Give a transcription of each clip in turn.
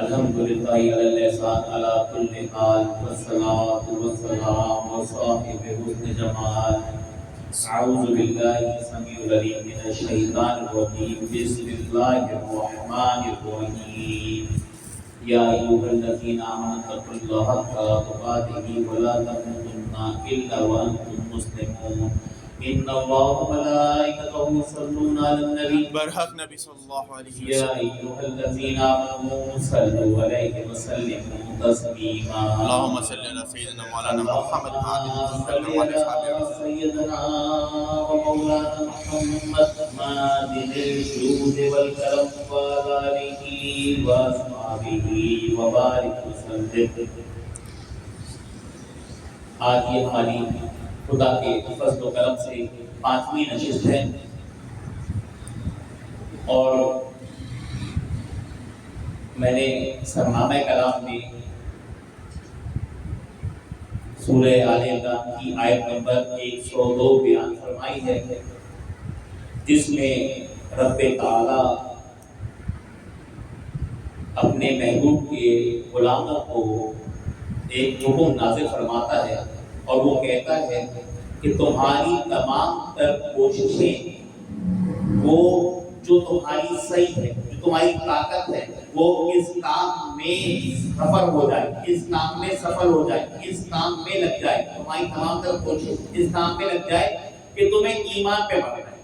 الحمدللہ علی اللسان علی کل حال والصلاة والسلام وصاحب حسن جمال. اعوذ باللہ السمیع العلیم من الشیطان الرجیم. بسم اللہ الرحمن الرحیم. یا ایھا الذین آمنوا اتقوا اللہ حق تقاتہ ولا تموتن الا وانتم مسلمون. ان اللہ وملائکتہ یصلون علی النبی. برحق نبی صلی اللہ علیہ یا وسلم. ایھا الذین آمنوا صلوا علیہ وسلموا تسلیما. اللہم صلی علی سیدنا مولانا محمد سیدنا و مولانا محمد ماجد الجود والکرم وعلی آلہ واصحابہ وبارک وسلم. آج یہ ہماری خدا کے فضل و کرم سے 5ویں نشست ہے اور میں نے سرنامہ کلام میں سورہ آل عمران کی آیت نمبر 102 بیان فرمائی ہے، جس میں رب تعالیٰ اپنے محبوب کے غلاموں کو ایک حکم نازل فرماتا ہے اور وہ کہتا ہے کہ تمہاری تمام تر کوششیں وہ جو تمہاری صحیح ہے، جو تمہاری طاقت ہے، وہ اس کام میں سفل ہو جائے، اس کام میں سفل ہو جائے، اس کام میں لگ جائے. تمہاری تمام تر کوشش اس کام میں لگ جائے کہ تمہیں ایمان پہ بڑھنا ہے،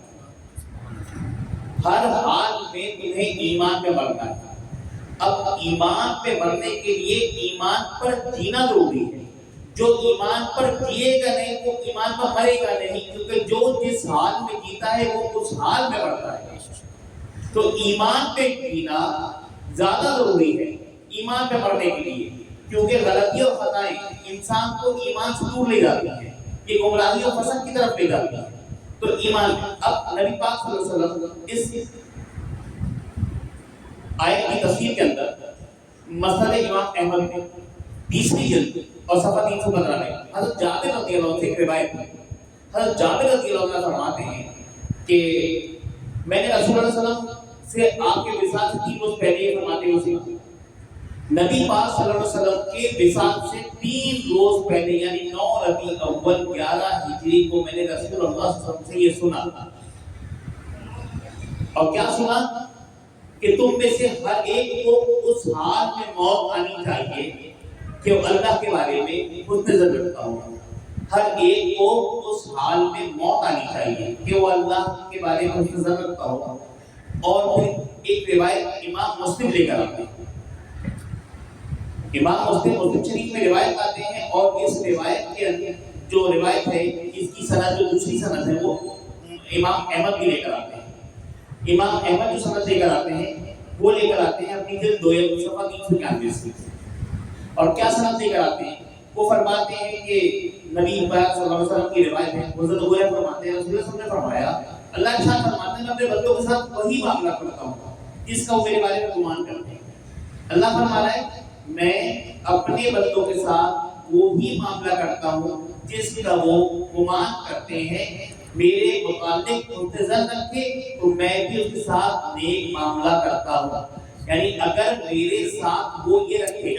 ہر حال میں تمہیں ایمان پہ بڑھنا ہے. اب ایمان پہ بڑھنے کے لیے ایمان پر جینا ضروری ہے. جو ایمان پر جیے گا نہیں وہ ایمان پر مرے گا نہیں، کیونکہ جو جس حال میں جیتا ہے وہ اس حال میں بڑھتا ہے. تو ایمان پہ جینا زیادہ ضروری ہے ایمان پہ بڑھنے کے لیے، کیونکہ غلطی اور خطائیں انسان کو ایمان سے دور لے جاتی ہیں، یہ گمراہی اور فسق کی طرف لے جاتی ہیں. تو ایمان، اب نبی پاک صلی اللہ علیہ وسلم اس آیت کی تفسیر کے اندر مسند امام احمد میں 20ویں جلد اور صفحہ 315 میں حضرت جابر رضی اللہ عنہ سے ایک روایت ہے. حضرت جابر رضی اللہ عنہ فرماتے ہیں کہ میں نے رسول اللہ صلی اللہ علیہ وسلم سے آپ کے وصال سے 3 روز پہلے یہ فرماتے ہوئے سنا. نبی پاک صلی اللہ علیہ وسلم کے وصال سے 3 روز پہلے یعنی 9 ربیع الاول 11 ہجری کو میں نے رسول اللہ صلی اللہ علیہ وسلم سے یہ سنا. اور کیا سنا؟ کہ تم میں سے ہر ایک کو اس حال میں موت آنی چاہیے کہ وہ اللہ کے بارے میں حسن ظن رکھتا ہوں. ہر ایک کو اس حال میں موت آنی چاہیے کہ وہ اللہ کے بارے میں حسن ظن رکھتا ہو. اور پھر ایک روایت امام مسلم لے کر آتے ہیں. امام مسلم شریف میں روایت آتے ہیں اور اس روایت کے اندر جو روایت ہے اس کی سند جو دوسری سند ہے وہ امام احمد بھی لے کر آتے ہیں. امام احمد جو سند لے کر آتے ہیں وہ لے کر آتے ہیں اپنی جلد 2 صفحہ 391 سے. اور کیا سند لے کر آتے ہیں؟ وہ فرماتے ہیں کہ نبی پاک صلی اللہ علیہ وسلم کی روایت ہے، حضرت ابو ہریرہ فرماتے ہیں رسول اللہ صلی اللہ علیہ وسلم نے فرمایا اللہ ارشاد فرماتے ہیں میں اپنے بندوں کے ساتھ وہی معاملہ کرتا ہوں جس کا وہ میرے بارے میں گمان کرتے ہیں. اللہ فرما رہا ہے میں اپنے بندوں کے ساتھ وہی معاملہ کرتا ہوں جس کا وہ گمان کرتے ہیں. میرے متعلق حسن ظن رکھے تو میں بھی اس کے ساتھ نیک معاملہ کرتا ہوں. یعنی اگر میرے ساتھ وہ یہ رکھے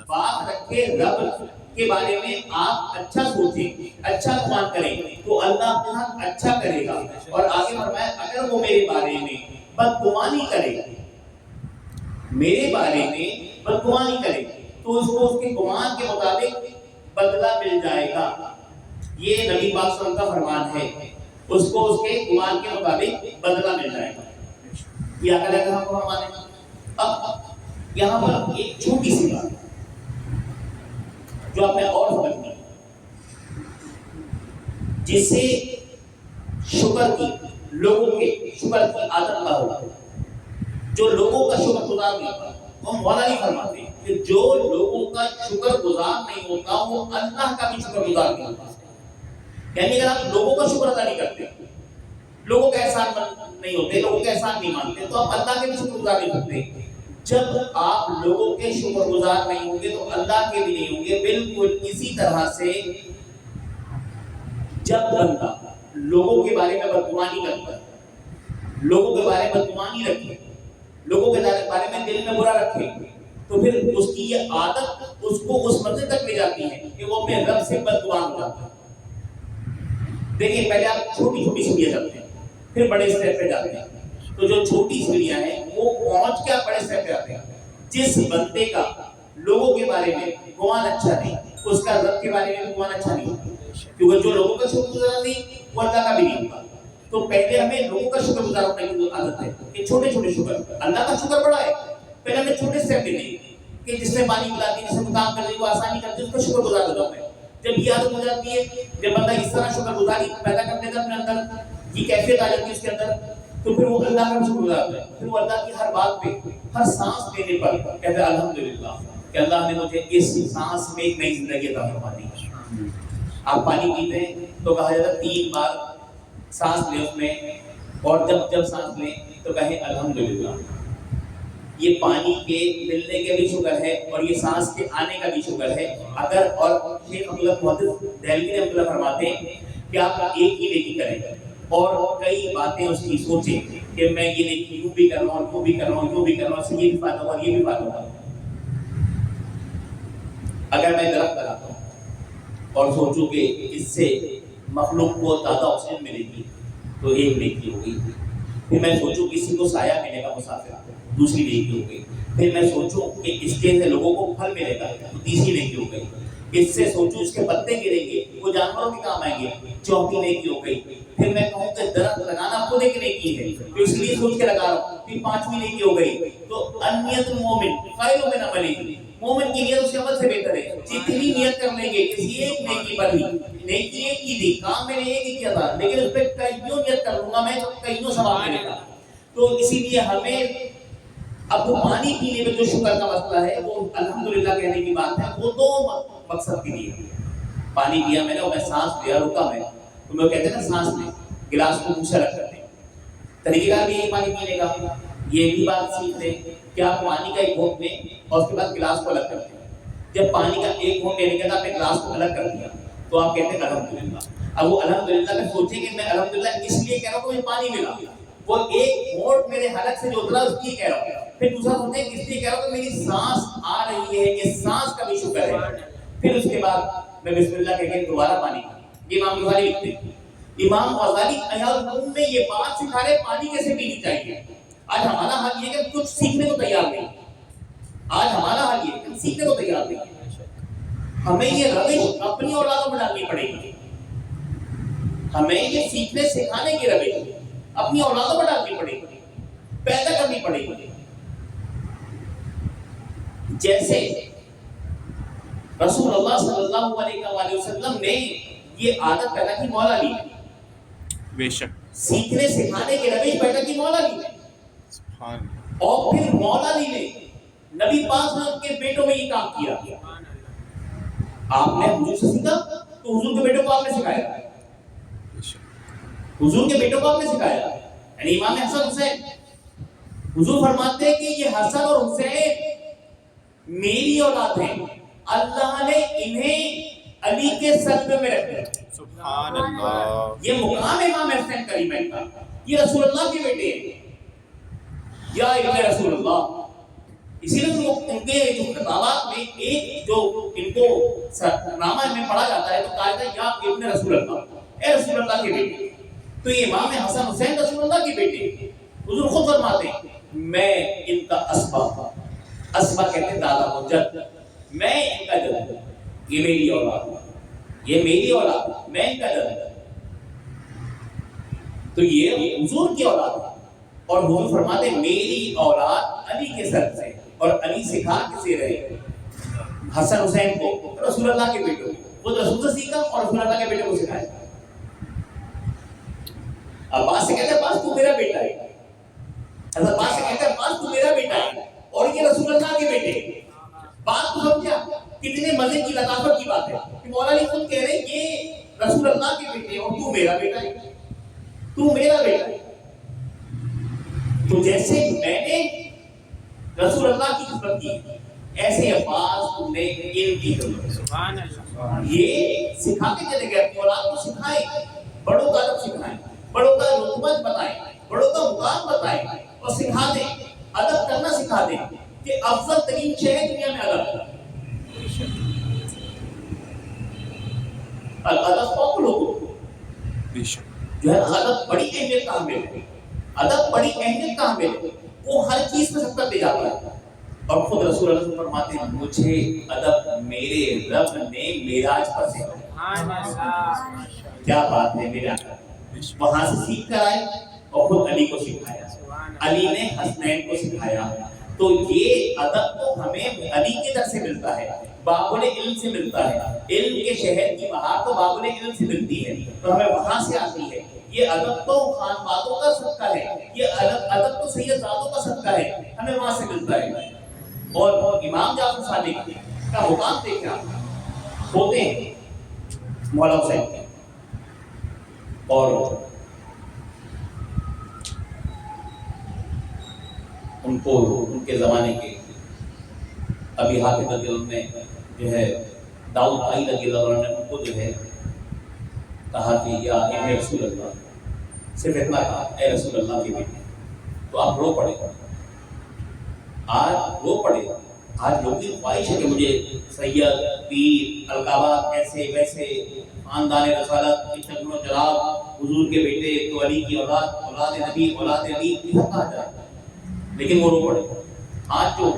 بات رکھے رب کے بارے میں آپ اچھا سوچیں، اچھا گمان کریں تو اللہ آپ کے ساتھ اچھا کرے گا. اور آگے فرمایا اگر وہ میرے بارے میں بدگمانی کرے، میرے بارے میں بدگمانی کرے تو اس کو اس کے گمان کے مطابق بدلہ مل جائے گا. یہ نبی پاک صلی اللہ علیہ وسلم کا فرمان ہے، اس کو اس کے گمان کے مطابق بدلہ مل جائے گا. یہ آقا علیہ السلام کو فرمان ہے. اب یہاں پر ایک چھوٹی سی بات جو آپ نے اور سمجھنی، جسے شکر کی لوگوں کے شکر کی عادت نہ ہو، جو لوگوں کا شکر گزار نہیں ہوتا، وہ مولا نہیں فرماتے کہ جو لوگوں کا شکر گزار نہیں ہوتا وہ اللہ کا بھی شکر گزار نہیں ہوتا. یعنی اگر آپ لوگوں کا شکر ادا نہیں کرتے، لوگوں کا احسان نہیں ہوتے، لوگوں کا احسان نہیں مانتے، تو آپ اللہ کے بھی شکر گزار نہیں ہوتے. جب آپ لوگوں کے شکر گزار نہیں ہوں گے تو اللہ کے بھی نہیں ہوں گے. بالکل اسی طرح سے جب بندہ لوگوں کے بارے میں بدگمانی کرتا ہے، لوگوں کے بارے میں بدگمانی رکھے، لوگوں کے بارے میں دل میں برا رکھے تو پھر اس کی یہ عادت اس کو اس منزل تک لے جاتی ہے کہ وہ اپنے رب سے بدگمان ہو جاتا ہے. دیکھیں پہلے آپ چھوٹی چھوٹی سیڑھیاں چلتے ہیں پھر بڑے اسٹیپ پہ جاتے ہیں. تو جو چھوٹی سیڑھیاں ہیں وہ پہنچ کے آپ بڑے اسٹیپ پہ آتے ہیں. جس بندے کا لوگوں کے بارے میں گمان اچھا نہیں اس کا رب کے بارے میں گمان اچھا نہیں ہوتا. کیونکہ جو لوگوں کا شکر گزار نہیں وہ اللہ کا بھی نہیں ہوتا. تو پہلے ہمیں لوگوں کا شکر گزار ہونے کی عادت ہے کہ چھوٹے چھوٹے شکر. اللہ کا شکر بڑا ہے پہلے ہمیں چھوٹے اسٹیپ لینے کہ جس نے پانی پلا دی جس نے کام کر دی وہ آسانی کر دی اس کا شکر گزار ہو جاؤں میں. جب یہ عادت ہو جاتی ہے جب بندہ اس طرح شکر گزاری پیدا کر لیتا اپنے اندر یہ کیفیت آ جاتی ہے اس کے اندر تو پھر وہ اللہ کا شکر گزار ہوتا ہے. پھر وہ اللہ کی ہر بات پہ ہر سانس لینے پر کہتا ہے الحمدللہ کہ اللہ نے مجھے اس سانس میں ایک نئی زندگی عطا فرما دی. آپ پانی پیتے ہیں تو کہا جاتا ہے 3 بار سانس لیں اس میں اور جب سانس لیں تو کہیں الحمدللہ. یہ پانی کے ملنے کے بھی شکر ہے اور یہ سانس کے آنے کا بھی شکر ہے. اگر اور شیخ عبداللہ محدث دہلوی نے عبداللہ فرماتے ہیں کہ آپ ایک ہی نیکی کریں اور کئی باتیں اس کی سوچیں کہ میں یہ نیکی یوں بھی کر رہا ہوں یوں بھی کر رہا ہوں یوں بھی کر رہا ہوں اس سے یہ بھی فائدہ ہوا یہ بھی فائدہ ہوا. اگر میں درخت لگاتا ہوں اور سوچوں کہ اس سے مخلوق کو زیادہ آکسیجن ملے گی تو ایک نیکی ہوگی. پھر میں سوچوں کسی کو سایہ ملے گا مسافر دوسری نیکی ہو گئی. پھر میں سوچوں کہ اس کے سے لوگوں کو پھل ملے گا تو تیسری نیکی ہو گئی. اس سے سوچوں اس کے پتے گریں گے وہ جانوروں کے کام آئیں گے چوتھی نیکی ہو گئی. پھر میں کہوں کہ درخت لگانا خود ایک نیکی ہے تو اس لیے سوچ کے لگا رہا ہوں پھر 5ویں نیکی ہو گئی. تو النیت المومن خیر من عمل. مومن کی نیت اس کے عمل سے بہتر ہے. جتنی نیت کر لیں گے کسی ایک نیکی پر ہی نیکی ایک ہی تھی کام میں نے ایک ہی کیا تھا لیکن اس پہ کئیوں نیت کر لوں گا میں تو کئیوں ثواب ملے گا. تو اسی لیے ہمیں اب پانی پینے میں جو شکر کا مسئلہ ہے وہ الحمدللہ کہنے کی بات ہے. وہ 2 مقصد کے لیے پانی پیا میں نے اور میں سانس لیا رکا میں تو میں کہتے ہیں نا سانس میں گلاس کو منہ سے رکھ کرتے ہیں. طریقہ کار بھی ہے پانی پینے کا. یہ بھی بات سیکھ لیں کہ آپ پانی کا ایک گھونٹ لیں اور اس کے بعد گلاس کو الگ کرتے ہیں. جب پانی کا ایک گھونٹ لینے کے بعد آپ نے گلاس کو الگ کر دیا تو آپ کہتے ہیں الحمدللہ. اب وہ الحمدللہ کا سوچیں کہ میں الحمدللہ اس لیے کہہ رہا ہوں کہ مجھے پانی ملا. وہ ایک گھونٹ میرے حلق سے جو اترا اس لیے کہہ رہا ہوں. پھر دوسرا سوچیں اس لیے کہہ رہا ہوں کہ میری سانس آ رہی ہے یہ سانس کا بھی شکر ہے. پھر اس کے بعد میں بسم اللہ کہہ کے دوبارہ پانی پی. یہ امام غزالی لکھتے ہیں. امام غزالی احیاء العلوم میں یہ بات سکھا رہے پانی کیسے پینی چاہیے. آج ہمارا حال یہ ہے کہ کچھ سیکھنے کو تیار نہیں. آج ہمارا حال یہ ہے کہ سیکھنے کو تیار نہیں. ہمیں یہ روش اپنی اولادوں میں ڈالنی پڑے گی. ہمیں یہ سیکھنے سکھانے کی روش اپنی اولادوں میں ڈالنی پڑے گی پیدا کرنی پڑے گی. جیسے رسول اللہ صلی اللہ علیہ وسلم نے یہ عادت پیدا کی مولا علی نے. بے شک سیکھنے سکھانے کی روش پیدا کی مولا علی نے. اور پھر مولا علی نے نبی پاک صلی اللہ علیہ وسلم کے بیٹوں میں یہ کام کیا. آپ نے حضور سے سیکھا تو حضور کے بیٹوں کو آپ نے سکھایا. حضور کے بیٹوں کو آپ نے سکھایا. یعنی امام حسن حسین حضور فرماتے ہیں کہ یہ حسن اور حسین میری اولاد ہیں. اللہ نے انہیں علی کے سجدے میں رکھ دیا. سبحان اللہ. یہ مقام امام حسین کریمین کا. یہ رسول اللہ کے بیٹے ہیں یا ابن رسول اللہ. اسی لیے ان کے جو خطابات میں ایک جو ان کو نامہ میں پڑھا جاتا ہے تو کہا جاتا ہے یا ابن رسول اللہ اے رسول اللہ کے بیٹے. تو یہ امام حسن حسین رسول اللہ کے بیٹے. حضور خود فرماتے ہیں میں ان کا اسبا کہتے ہیں دادا کو جد. میں ان کا جد ہوں. یہ میری اولاد ہے. یہ میری اولاد ہے. میں ان کا جد ہوں. تو یہ حضور کی اولاد ہے. اور حضور فرماتے ہیں میری اولاد علی کے سر سے. اور علی سکھا کسے رہے حسن حسین کو رسول اللہ کے بیٹوں کو. وہ رسول سے سیکھا اور رسول اللہ کے بیٹوں کو سکھایا. عباس سے کہتے ہیں عباس تو میرا بیٹا ہے. حضرت عباس سے کہتے ہیں عباس تو میرا بیٹا ہے اور یہ رسول اللہ کے بیٹے. بات کو سمجھا کتنے مزے کی لطافت کی بات ہے کہ مولا علی خود کہہ رہے ہیں یہ رسول اللہ کے بیٹے اور تو میرا بیٹا ہے. تو میرا بیٹا ہے. تو جیسے میں نے رسول اللہ کی خدمت کی ایسے عباس تم نے ان کی خدمت. یہ سکھا کے چلے گئے. اپنی اولاد کو سکھائیں. بڑوں کا ادب سکھائیں. بڑوں کا رتبہ بتائیں. بڑوں کا مقام بتائیں اور سکھا دیں. ادب سکھا دیں کہ افضل ترین شے ہے دنیا میں ادب. ادب کون لوگوں بے شک جو ہے ادب بڑی اہمیت کا حامل ہے. ادب بڑی اہمیت کا حامل ہے. وہ ہر چیز میں سبقت دے جاتا ہے. اور خود رسول اللہ صلی اللہ علیہ وسلم فرماتے ہیں مجھے ادب میرے رب نے معراج پر سکھایا. کیا بات ہے میرے آقا. وہاں سے سیکھ کر آئے اور خود علی کو سکھایا. علی نے حسنین کو سکھایا. تو یہ ادب تو ہمیں علی کے در سے ملتا ہے, بابل علم سے ملتا ہے. علم کے شہر کی بہار تو بابل علم سے ملتی ہے, تو ہمیں وہاں سے آتی ہے. یہ ادب تو خانوادوں کا صدقہ ہے, یہ ادب تو سید زادوں کا صدقہ ہے, ہمیں وہاں سے ملتا ہے. اور امام جعفر صادق کا مقام دیکھنا ہوتے ہیں مولا حسین کے, اور ان کو ان کے زمانے کے ابھی حاتم رضی اللہ نے جو ہے داؤد آئی رضی اللہ نے ان کو جو ہے کہا کہ یا ابن رسول اللہ, صرف اتنا کہا اے رسول اللہ کے بیٹے. تو آپ رو پڑے, آج رو پڑے. آج لوگوں کی خواہش ہے کہ مجھے سید پیر القابات ایسے ویسے خاندان رسالت کی شکل و چراغ حضور کے بیٹے تو علی کی اولاد, اولاد نبی, اولاد علی یہ کہا جائے. لیکن وہ رو پڑے. آج جو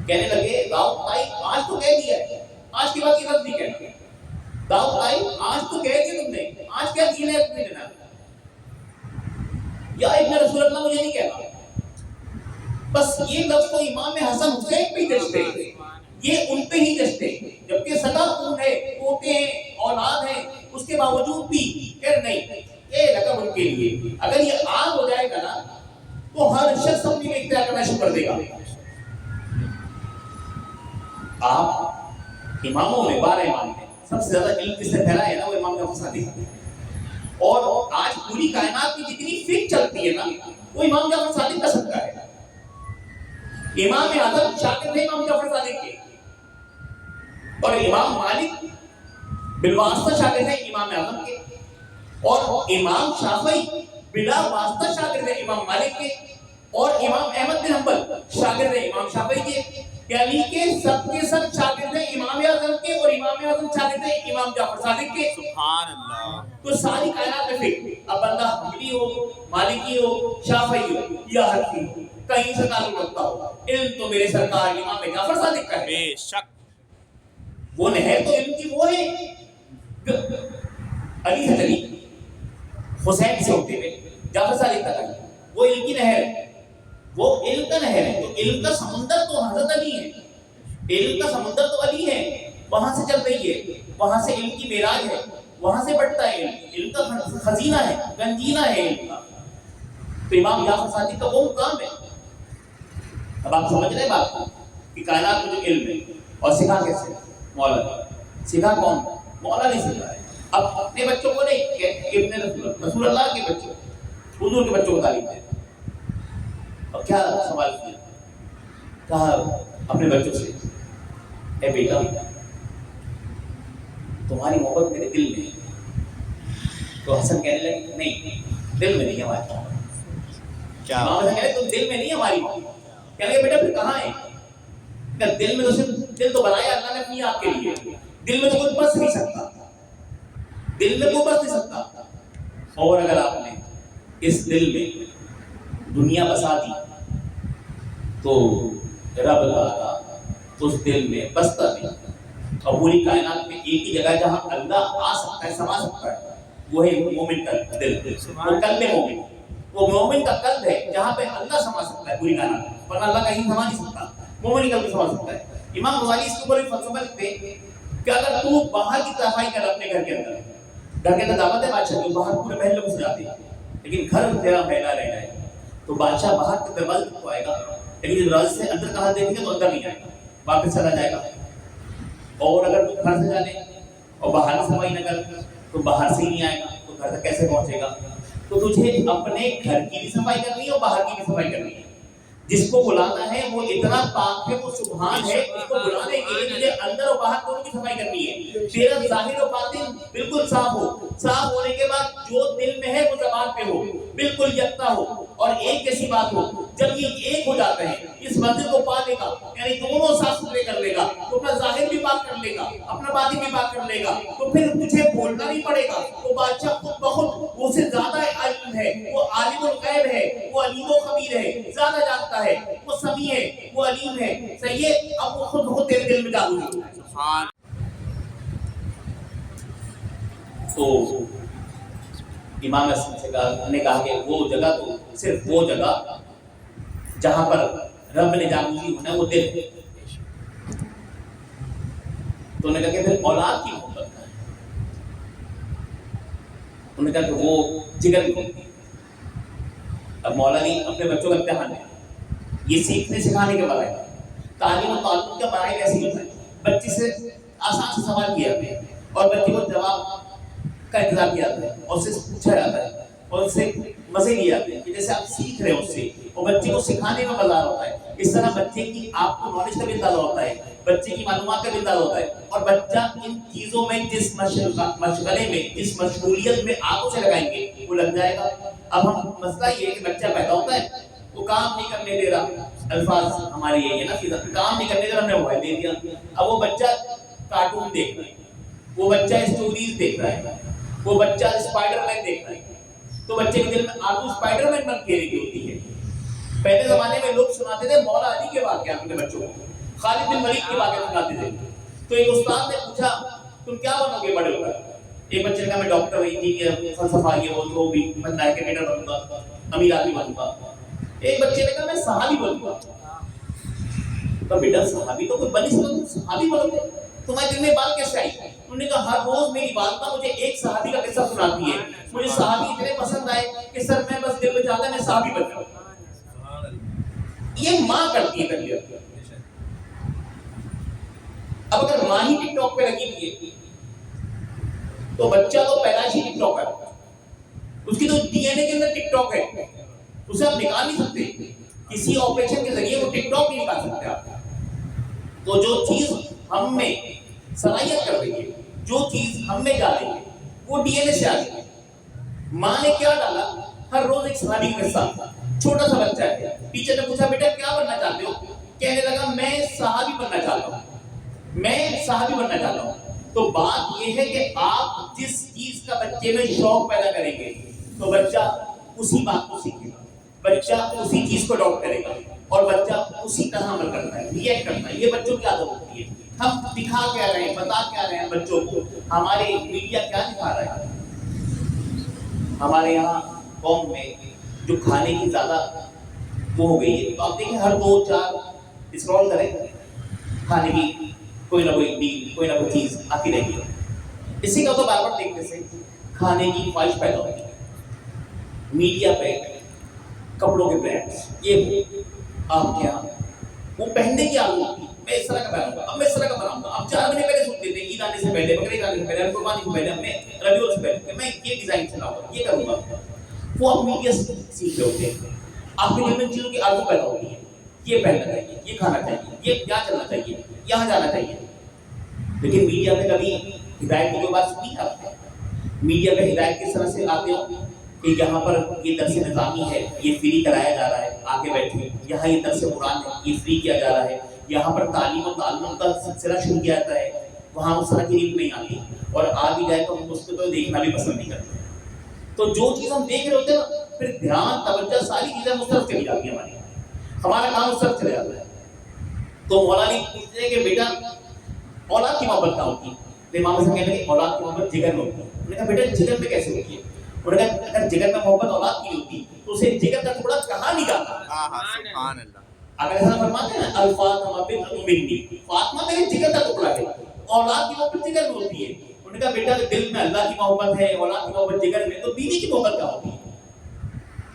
کہنے لگے داؤد بھائی آج تو کہہ دیا ہے, آج کے بعد یہ لفظ نہیں کہنا. داؤد بھائی آج تو کہہ دیا تم نے, آج کیا دین ہے تمہیں لینا, یا ابن رسول اللہ مجھے نہیں کہنا. بس یہ لفظ تو امام حسن حسین پہ ہی جچتے, یہ ان پہ ہی جچتے, جبکہ سگا خون ہے, پوتے ہیں, اولاد ہیں, اس کے باوجود بھی کہ نہیں یہ لقب ان کے لیے. اگر یہ عام ہو جائے گا نا تو ہر شخص اپنی میں اختیار کرنا شروع کر دے گا. آپ اماموں میں 12 امام ہیں, سب سے زیادہ علم کس نے پھیلایا ہے نا وہ امام جعفر صادق ہے. اور آج پوری کائنات میں جتنی فکر چلتی ہے نا وہ امام جعفر صادق کا صدقہ ہے. امام اعظم شاگرد ہے امام جعفر صادق کے, اور امام مالک بالواسطہ شاگرد ہے امام اعظم کے, اور امام شافعی بلا واسطہ شاگرد ہے امام مالک کے, اور امام احمد بن حنبل شاگرد ہے امام شافعی کے. یعنی کہ سب کے سب شاگرد ہیں امام اعظم کے, اور امام اعظم شاگرد ہیں امام جعفر صادق کے. سبحان اللہ. تو ساری کائنات میں فکر, اب بندہ حنبلی ہو, مالکی ہو, شافعی ہو یا حنفی ہو, کہیں سے تعلق رکھتا ہو, علم تو میرے سرکار امام جعفر صادق کا ہے. بے شک وہ نہر تو علم کی وہ ہے, علی سے چلی, حسین سے ہوتے ہوئے جعفر صادق تک آئی, وہ علم کی نہر ہے, وہ علم کا نہر ہے. تو علم کا سمندر تو حضرت علی ہے, علم کا سمندر تو علی ہے, وہاں سے چل رہی ہے, وہاں سے علم کی معراج ہے, وہاں سے بڑھتا ہے علم, علم کا خزینہ ہے, گنجینہ ہے علم کا. تو امام جعفر صادق کا وہ مقام ہے. اب آپ سمجھ رہے ہیں بات کو کہ کائنات میں جو علم ہے, اور سکھا کیسے مولا نے سکھا, کون مولا نے سکھا ہے. اب اپنے بچوں کو نہیں کہ ابن رسول اللہ کے بچوں, حضور کے بچوں کو تعلیم دیں. اب کیا سوال کیا, کہا اپنے بچوں سے اے بیٹا تمہاری محبت میرے دل میں ہے. تو حسن کہنے لگے نہیں دل میں نہیں ہماری محبت. کیا امام حسن کہہ رہے تم دل میں نہیں ہماری محبت. کہنے لگے بیٹا پھر کہاں ہے؟ دل میں تو صرف دل تو بنایا اللہ نے اپنی آپ کے لیے, دل میں تو کوئی بس نہیں سکتا, دل میں کوئی بس نہیں سکتا. اور اگر آپ نے اس دل میں دنیا بسا دی تو رب تعالیٰ اس دل میں بستا نہیں. اور پوری کائنات میں ایک ہی جگہ جہاں اللہ آ سکتا ہے, سما سکتا ہے, وہ ہے مومن کا دل, وہ قلب مومن, وہ مومن کا قلب ہے جہاں پہ اللہ سما سکتا ہے پوری کائنات میں, ورنہ اللہ کہیں سما نہیں سکتا, مومن قلب سما سکتا ہے. امام غزالی اس کے اوپر ایک فلسفہ لکھتے ہیں کہ اگر تو باہر کی صفائی کر اپنے گھر کے اندر دعوت ہے بادشاہ کی, باہر پورے محل لوگ سجاتے ہیں, لیکن گھر تیرا پھیلا رہ جائے تو بادشاہ باہر کے دروازے کو آئے گا, لیکن جب دروازے سے اندر کا حال دیکھیں گے تو اندر نہیں آئے گا, واپس چلا جائے گا. اور اگر تو گھر سے جانے اور باہر صفائی نہ کر تو باہر سے ہی نہیں آئے گا, تو گھر تک کیسے پہنچے گا؟ تو تجھے اپنے گھر کی بھی صفائی کرنی ہے اور باہر کی بھی صفائی کرنی ہے. جس کو بلانا ہے وہ اتنا پاک ہے, وہ سبحان ہے, اس کو بلانے کے لیے تجھے اندر اور باہر دونوں کی صفائی کرنی ہے. تیرا ظاہر و باطن بالکل صاف ہو, صاف ہونے کے بعد جو دل میں ہے وہ زبان پہ ہو, بالکل یکتا ہو. اور ایک جیسی بات ہو. جب یہ ایک ہو جاتے ہیں اس منزل کو پا لے گا, یعنی دونوں صاف ستھرے کر لے گا, تو اپنا ظاہر بھی پاک کر لے گا, اپنا باطن بھی پاک کر لے گا, تو پھر تجھے بولنا نہیں پڑے گا. وہ بادشاہ خود بخود وہ سے زیادہ علم ہے, وہ عالم الغیب ہے, وہ علیم و خبیر ہے, زیادہ جانتا ہے, وہ سمیع ہے, وہ علیم ہے. صحیح ہے. اب وہ خود بخود تیرے دل میں جادو ہے. سبحان. تو امام حسن نے کہا کہ وہ جگہ تو صرف وہ جگہ جہاں پر رب نے جاگوزی ہونا ہے وہ دل ہے. تو انہوں نے کہا کہ پھر اولاد کی محبت ہے. انہوں نے کہا کہ وہ جگر کی ہوتی ہے. اب مولا علی اپنے بچوں کا امتحان ہے, یہ سیکھنے سکھانے کے بارے میں, تعلیم و تعلق کے بارے میں ایسے ہوتا ہے. بچے سے آسان سے سوال کیا جاتے ہیں اور بچے کو جواب کا انتظار کیا جاتا ہے اور اس سے پوچھا جاتا ہے اور اس سے مزے لیے جاتے ہیں کہ جیسے آپ سیکھ رہے ہیں اس سے, اور بچے کو سکھانے میں مزہ ہوتا ہے. اس طرح بچے کی آپ کو نالج کا بھی اندازہ ہوتا ہے, بچے کی معلومات کا بھی اندازہ ہوتا ہے, اور بچہ ان چیزوں میں جس مشغلے میں جس مشغولیت میں آپ اسے لگائیں گے وہ لگ جائے گا. اب ہم مسئلہ یہ ہے کہ بچہ پیدا ہوتا ہے وہ کام نہیں کرنے دے رہا, الفاظ ہماری یہی ہے نا کہ کام نہیں کرنے دے رہا, ہم نے موبائل دے دیا. اب وہ بچہ کارٹون دیکھ رہا ہے, وہ بچہ اسٹوریز دیکھ رہا ہے, وہ بچہ اسپائڈر مین دیکھ رہا ہے, تو بچے کے دل میں آلو اسپائڈر مین بن کے رہی ہوتی ہے. پہلے زمانے میں لوگ سناتے تھے مولا علی کے واقعات اپنے بچوں کو, خالد بن ولید کے واقعات سناتے تھے. تو ایک استاد نے پوچھا تم کیا بنو گے بڑے ہو کر؟ ایک بچے نے کہا میں ڈاکٹر, انجینئر, فلسفہ, یہ وہ جو بھی بننا ہے, کرکٹر بنوں گا, امیر آدمی بنوں گا. ایک بچے نے کہا میں صحابی بنوں گا. تو بیٹا صحابی تو کوئی بنی سکتا, صحابی بنو گے, تمہارے دل میں بات کیسے آئی؟ انہوں نے کہا ہر روز میری والدہ مجھے ایک صحابی کا قصہ سناتی ہے, مجھے صحابی اتنے پسند آئے کہ سر میں بس دل میں چاہتا ہے میں صحابی بن جاؤں. یہ ماں کرتی ہے تربیت. اب اگر ماں ہی ٹک ٹاک پہ لگی ہوئی ہے تو بچہ تو پیدائش ہی ٹک ٹاک ہے, اس کی تو ڈی این اے کے اندر ٹک ٹاک ہے, اسے آپ نکال نہیں سکتے. کسی آپریشن کے ذریعے وہ ٹک ٹاک نہیں نکال سکتے آپ. تو جو چیز ہم میں صلاحیت کر رہی ہے, جو چیز ہم میں جا رہی ہے, وہ ڈی این اے سے آ رہی ہے. ماں نے کیا ڈالا, ہر روز ایک صحابی کا قصہ. چھوٹا سا بچہ ہے, ٹیچر نے پوچھا بیٹا کیا بننا چاہتے ہو؟ کہنے لگا میں صحابی بننا چاہتا ہوں, میں صحابی بننا چاہتا ہوں. تو بات یہ ہے کہ آپ جس چیز کا بچے میں شوق پیدا کریں گے تو بچہ اسی بات کو سیکھے گا, بچہ اسی چیز کو اڈاپٹ کرے گا, اور بچہ اسی طرح عمل کرتا ہے, ریئیکٹ کرتا ہے. یہ بچوں کی عادت ہوتی ہے. ہم دکھا کیا رہے ہیں, بتا کیا رہے ہیں بچوں کو, ہمارے میڈیا کیا دکھا رہا ہے. ہمارے یہاں قوم میں جو کھانے کی زیادہ وہ ہو گئی ہے, تو آپ دیکھیں ہر 2-4 اسکرول کریں کھانے کی کوئی نہ کوئی ڈیل, کوئی نہ کوئی چیز آتی رہے گی. اسی کا تو بار بار دیکھنے سے کھانے کی خواہش پیدا ہوتی ہے. میڈیا پہ کپڑوں کے برانڈس, یہ آپ کے یہاں وہ پہننے کی عادت ہوتی ہے, میں اس طرح کا پہنوں گا, اب میں اس طرح کا بناؤں گا. اب 4 مہینے پہلے سنتے تھے عید آنے سے پہلے, بقرعید آنے سے پہلے, قربانی سے پہلے, میں ربیع سے پہلے میں یہ ڈیزائن چلاؤں گا, یہ کروں گا. وہ آپ میڈیا سے سیکھ رہے ہوتے ہیں. آپ کے دل میں چیزوں کی عادت پیدا ہوتی ہے, یہ پہننا چاہیے, یہ کھانا چاہیے, یہ کیا چلنا چاہیے, یہاں جانا چاہیے. لیکن میڈیا پہ کبھی ہدایت کی کوئی بات سنی آپ نے؟ میڈیا پہ ہدایت کس طرح سے آتے ہو کہ یہاں پر یہ درس نظامی ہے, یہ فری کرایا جا رہا ہے, آگے بیٹھے, یہاں یہ درس قرآن ہے, یہ فری کیا جا رہا ہے, یہاں پر تعلیم و تعلم کا سلسلہ شروع کیا جاتا ہے, وہاں اس طرح کی ریت نہیں آتی, اور آ بھی جائے تو ہم اس کو تو دیکھنا بھی پسند نہیں کرتے. تو جو چیز ہم دیکھ رہے ہوتے ہیں نا, پھر دھیان توجہ ساری چیزیں مسترد چلی جاتی ہیں ہماری, ہمارا کام مسترد چلے جاتا ہے. تو مولا علی پوچھتے ہیں کہ بیٹا اولاد کی محبت کیا ہوتی ہے؟ تو امام حسن کہنے لگے اولاد کی محبت جگر میں ہوتی ہے. انہوں نے کہا بیٹا جگر میں کیسے ہوتی ہے؟ انہوں نے کہا اگر جگر میں محبت اولاد کی ہوتی تو اسے جگر کا ٹکڑا کہاں نکالتا؟ سبحان اللہ. اگر ایسا فرماتے ہیں الفاطمہ بنت منی, فاطمہ میرے جگر کا ٹکڑا ہے, اولاد کی محبت جگر میں ہوتی ہے. انہوں نے کہا بیٹا دل میں اللہ کی محبت ہے, اولاد کی محبت جگر میں, تو بیوی کی محبت کیا ہوتی ہے؟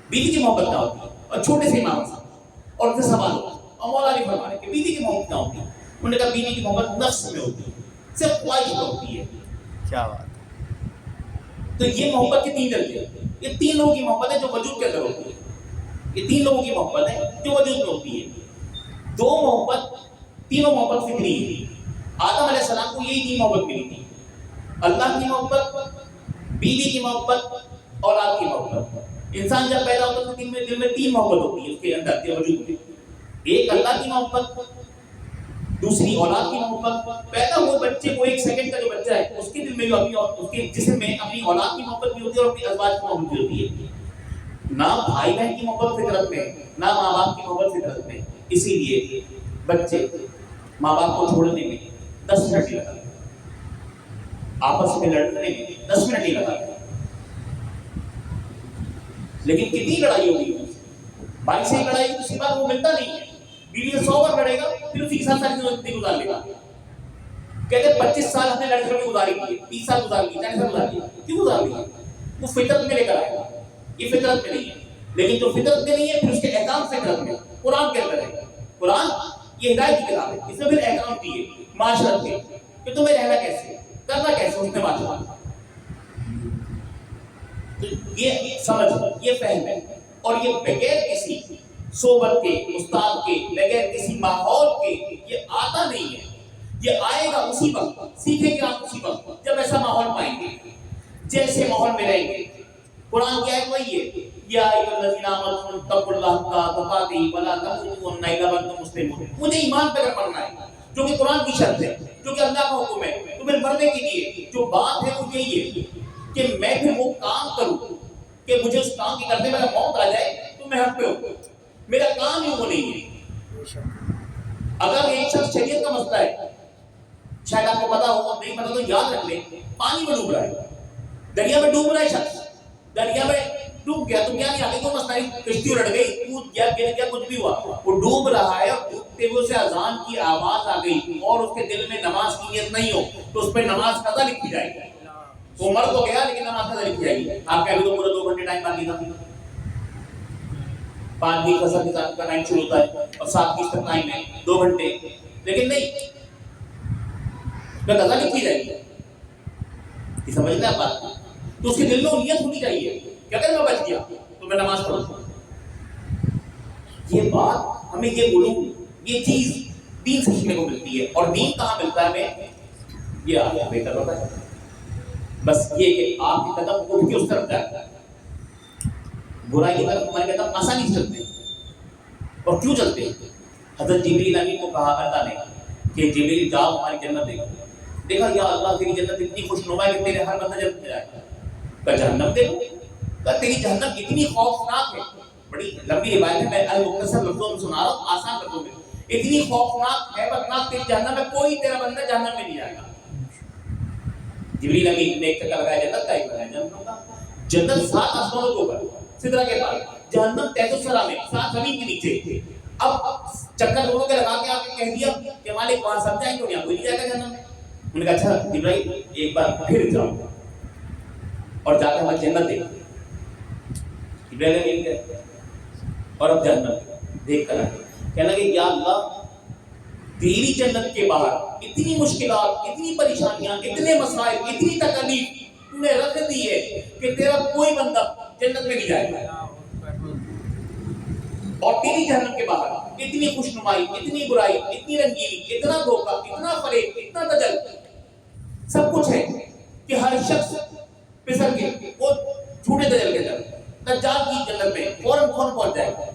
بیوی کی محبت کیا ہوتی ہے؟ اور چھوٹے سے امام صاحب اور ان سے سوال ہوتا, اور مولا علی فرما رہے کہ بیوی کی محبت کیا ہوتی ہے؟ انہوں نے کہا بیوی کی محبت نفس میں ہوتی ہے, صرف خواہش میں ہوتی ہے. کیا بات. تو یہ محبت کے 3 درجے ہیں. یہ 3 لوگوں کی محبت ہے جو وجود کے اندر ہوتی ہے. یہ 3 لوگوں کی محبت ہے جو وجود میں ہوتی ہے. 2 محبت, تینوں محبت فطری ہے. آدم علیہ السلام کو یہی 3 محبت ملی تھی, اللہ کی محبت, بیوی کی محبت, اولاد کی محبت. انسان جب پیدا ہوتا ہے تو دل میں تین محبت ہوتی ہے اس کے اندر کے وجود میں. ایک اللہ کی محبت, دوسری اولاد کی محبت. پیدا ہوئے بچے کو 1 سیکنڈ کا جو بچہ ہے اس کے دل میں جو اپنی اس کے جسم میں اپنی اولاد کی محبت بھی ہوتی ہے اور اپنی ازواج کی محبت بھی ہوتی ہے. نہ بھائی بہن کی محبت فطرت میں, نہ ماں باپ کی محبت فطرت میں. اسی لیے بچے ماں باپ کو چھوڑنے میں 10 منٹ نہیں لگاتے, آپس میں لڑنے میں 10 منٹ نہیں لگاتے. لیکن کتنی لڑائی ہوگی, بھائی سے لڑائی کسی بار وہ ملتا نہیں ہے, بیوی سے 100 بار لڑے گا پھر اسی کے ساتھ ساری زندگی گزار لے گا. کہتے ہیں 25 سال ہم نے لڑ کر کے گزاری کی, 30 سال گزار لی, 40 سال گزار لی. کیوں گزار لی؟ وہ فطرت میں لے کر آئے گا. یہ فطرت میں نہیں ہے. لیکن جو فطرت میں نہیں ہے پھر اس کے احکام فطرت میں. قرآن کے اندر ہے, قرآن یہ ہدایت کی کتاب ہے, اس میں پھر احکام دیے معاشرت کے کہ تمہیں رہنا کیسے, کرنا کیسے اس میں معاشرت. یہ سمجھ, یہ فہم ہے. اور یہ بغیر کسی صحبت کے, استاد کے, بغیر کسی ماحول کے یہ آتا نہیں ہے. یہ آئے گا اسی وقت, سیکھیں گے آپ اسی وقت جب ایسا ماحول پائیں گے, جیسے ماحول میں رہیں گے. قرآن کی آیت وہی ہے, یا ایھا الذین آمنوا اتقوا اللہ حق تقاتہ ولا تموتن الا وانتم مسلمون. مجھے ایمان پہ پڑھنا ہے جو کہ قرآن کی شرط ہے, جو کہ اللہ کا حکم ہے. تمہیں مرنے کے لیے جو بات ہے وہ یہی ہے کہ میں پھر وہ کام کروں کہ مجھے اس کام کی کرنے میں موت آ جائے تو میں حق پہ ہوں. میرا کام ہی وہ نہیں ہے. اگر ایک شخص شریعت کا مسئلہ ہے, شاید آپ کو پتا ہو, نہیں پتا تو یاد رکھ لیں, پانی میں ڈوب رہا ہے, دریا میں ڈوب رہا ہے شخص, دریا میں ڈوب گیا تو کیا نہیں آگے کوئی مسئلہ نہیں, کشتی الٹ گئی, کود گیا, گر گیا, کچھ بھی ہوا, وہ ڈوب رہا ہے. اور ڈوبتے ہوئے اسے اذان کی آواز آ گئی اور اس کے دل میں نماز کی نیت نہیں ہو تو اس پہ نماز قضا لکھی جائے گی. وہ مر تو گیا لیکن نماز قضا لکھی جائے گی. آپ کا ابھی تو پورا 2 گھنٹے ٹائم باقی تھا, 5 کی فصل کے ساتھ کا ٹائم شروع ہوتا ہے اور 7 کی تک ٹائم ہے 2 گھنٹے, لیکن نہیں, میں قضا لکھی جائے گی. یہ سمجھ لیں آپ بات. تو اس کے دل میں نیت ہونی چاہیے کہ اگر میں بچ گیا تو میں نماز پڑھوں. یہ بات ہمیں, یہ علوم, یہ چیز دین سے سیکھنے کو ملتی ہے. اور دین کہاں ملتا ہے ہمیں, یہ آگے بہتر ہوتا ہے. بس یہ کہ آپ کی قدم اٹھ کے اس طرف جاتا ہے, برائی کی طرف ہمارے قدم آسانی سے چلتے ہیں. اور کیوں چلتے ہیں؟ حضرت جبریل امین کو کہا اللہ نے کہ جبریل جاؤ ہماری جنت دیکھو. دیکھا یا اللہ تیری جنت اتنی خوشنما ہے کہ تیرے ہر بندہ جنت میں جائے گا. کہ جہنم دیکھو, کہ تیری جہنم اتنی خوفناک ہے. بڑی لمبی روایت ہے, میں المختصر لفظوں میں سنا رہا ہوں, آسان لفظوں میں. اتنی خوفناک ہے, بدناک تیری جہنم ہے, کوئی تیرا بندہ جہنم میں نہیں جائے گا. جبریل امین نے ایک چکر لگایا جنت کا, ایک لگایا جہنم کا. جنت 7 آسمانوں کے اوپر, سدرہ کے پاس, جہنم تحت الثری میں 7 زمین کے نیچے. اب چکر دونوں کے لگا کے آپ نے کہہ دیا کہ مالک وہاں سب جائیں گے, یہاں کوئی نہیں جائے گا جہنم میں. انہوں نے کہا اچھا جبرائیل ایک بار پھر جاؤ اور جا کے ہماری جنت دیکھ. جبرائیل امین گئے اور اب جنت دیکھ کر آئے. کہنے لگے یا اللہ تیری جنت کے باہر اتنی مشکلات, اتنی پریشانیاں, اتنے مسائل, اتنی تکلیف تو نے رکھ دی ہے کہ تیرا کوئی بندہ جنت میں نہیں جائے گا. اور تیری جہنم کے باہر اتنی خوشنمائی, اتنی برائی, اتنی رنگینی, اتنا دھوکہ, اتنا فریب, اتنا تجل, سب کچھ ہے کہ ہر شخص پسر کے وہ چھوٹے دجل کے اندر دجال کی جنت میں فوراً پہنچ جائے گا.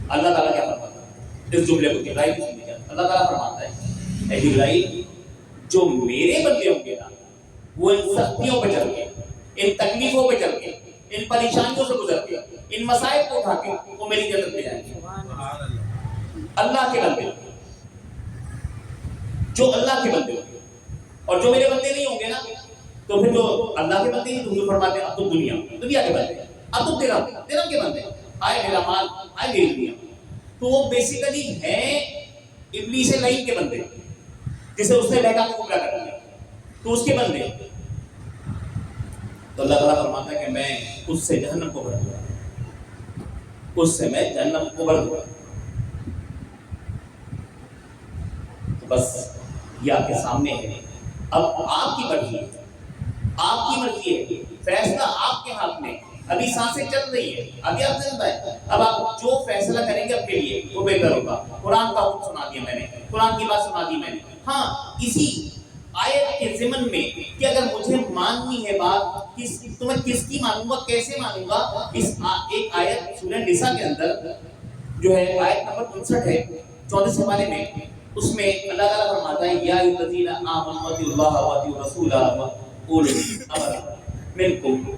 اللہ تعالیٰ کیا فرماتا ہے اس جملے کو, جبرائیل کی سنیے. اللہ تعالیٰ فرماتا ہے اے جبرائیل جو میرے بندے ہوں گے نا وہ ان سختیوں پہ چل کے, ان تکلیفوں پہ چل کے, ان پریشانیوں سے گزر کے, ان مسائل کو اٹھا کے وہ میری جنت میں جائیں گے. اللہ کے بندے جو اللہ کے بندے ہوں گے, اور جو میرے بندے نہیں ہوں گے نا تو پھر جو اللہ کے بندے ہیں تو فرماتے ہیں اب تو دنیا کے بندے, اب تو درہم کے بندے, آئے میرا مال, آئے میری دنیا. تو وہ بیسیکلی ہیں ابلیس لعین کے بندے جسے اس نے بہکا کے گمراہ کر دیا, تو اس کے بندے. تو اللہ تعالیٰ فرماتا ہے کہ میں اس سے جہنم کو بھر دوں گا, اس سے میں جہنم کو بھر دوں گا. تو بس یہ آپ کے سامنے ہے. اب آپ کی مرضی ہے, آپ کی مرضی ہے, فیصلہ آپ کے ہاتھ میں. ابھی سانسیں چل رہی ہے, ابھی آپ زندہ ہے, اب آپ جو فیصلہ کریں گے اپنے لیے وہ بہتر ہوگا. قرآن کا حکم سنا دیا میں نے, قرآن کی بات سنا دی میں نے. ہاں اسی آیت کے ضمن میں کہ اگر مجھے ماننی ہے بات تو میں کس کی مانوں گا، کیسے مانوں گا، اس ایک آیت سورہ نساء کے اندر جو ہے آیت نمبر 59 ہے 34 پارے میں، اس میں اللہ تعالیٰ فرماتا ہے یا الذین آمنوا اطیعوا اللہ واطیعوا الرسول واولوا الامر منکم،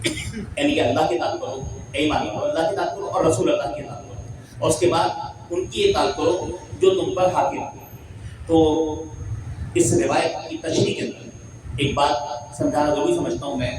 یعنی کہ اللہ کی اطاعت کرو، ایمان کرو، اللہ کی اطاعت کرو اور رسول اللہ کی اطاعت کرو، اور اس کے بعد ان کی اطاعت کرو جو تم پر حاکم ہے۔ تو اس روایت کی تشریح کے اندر ایک بات سمجھانا ضروری سمجھتا ہوں میں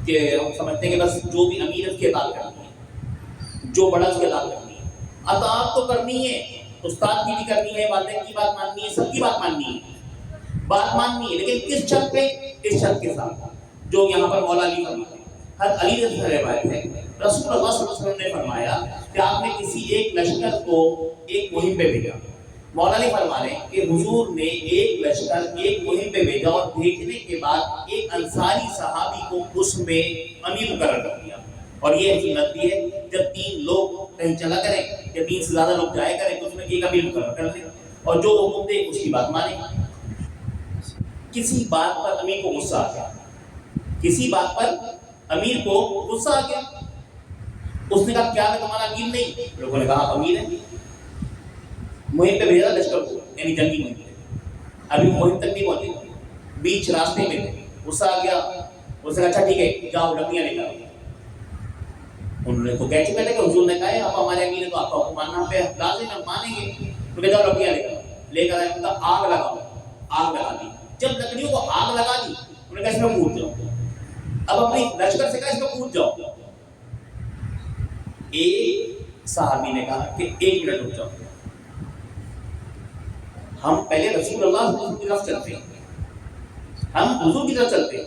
کہ ہم سمجھتے ہیں کہ بس جو بھی امیر اس کی اطاعت کرنی ہے، جو بڑا اس کی اطاعت کرنی ہے، اطاعت تو کرنی ہے، استاد کی بھی کرنی ہے، والدین کی بات ماننی ہے، سب کی بات ماننی ہے، بات ماننی ہے، لیکن کس شرط پہ؟ اس شرط کے ساتھ جو یہاں پر مولا علی فرماتے ہیں۔ حضرت علی رضی اللہ عنہ روایت ہے، رسول اللہ صلی اللہ علیہ وسلم نے فرمایا کہ آپ نے کسی ایک لشکر کو ایک مہم پہ بھیجا، مولا علی فرما رہے ہیں کہ حضور نے ایک لشکر ایک مہم پہ بھیجا اور بھیجنے کے بعد ایک انصاری صحابی کو اس میں امیر مقرر کر دیا، اور یہ سنت بھی ہے جب 3 لوگ کہیں چلا کریں یا 3 سے زیادہ لوگ جائے کریں تو اس میں ایک امیر مقرر کر لیں اور جو حکم دے اس کی بات مانیں۔ کسی بات پر امیر کو غصہ آ گیا، کسی بات پر امیر کو غصہ آ گیا، اس نے کہا کیا میں تمہارا امیر نہیں؟ لوگوں نے کہا امیر ہے، مہم پہ بھیجا لشکر کو، یعنی جنگی مہم پہ، ابھی مہم تک نہیں پہنچی، بیچ راستے میں تھے، غصہ آ گیا، اس نے کہا اچھا ٹھیک ہے جاؤ لکڑیاں لے کر۔ انہوں نے تو کہہ چکے تھے کہ حضور نے کہا ہے آپ ہمارے امیر ہیں تو آپ کا حکم ماننا پہ لازم ہے، مانیں گے، تو کہ جاؤ لکڑیاں لے کر آئے، ان کا آگ لگاؤ، آگ لگا دی، جب لکڑیوں کو آگ لگا دی انہوں نے کہا اس میں کود جاؤ، اب اپنی لشکر سے کہا اس میں کود جاؤ۔ ایک صحابی نے کہا کہ 1 منٹ رک جاؤ، ہم پہلے رسول اللہ صلی اللہ علیہ وسلم کی طرف چلتے ہیں، ہم حضور کی طرف چلتے ہیں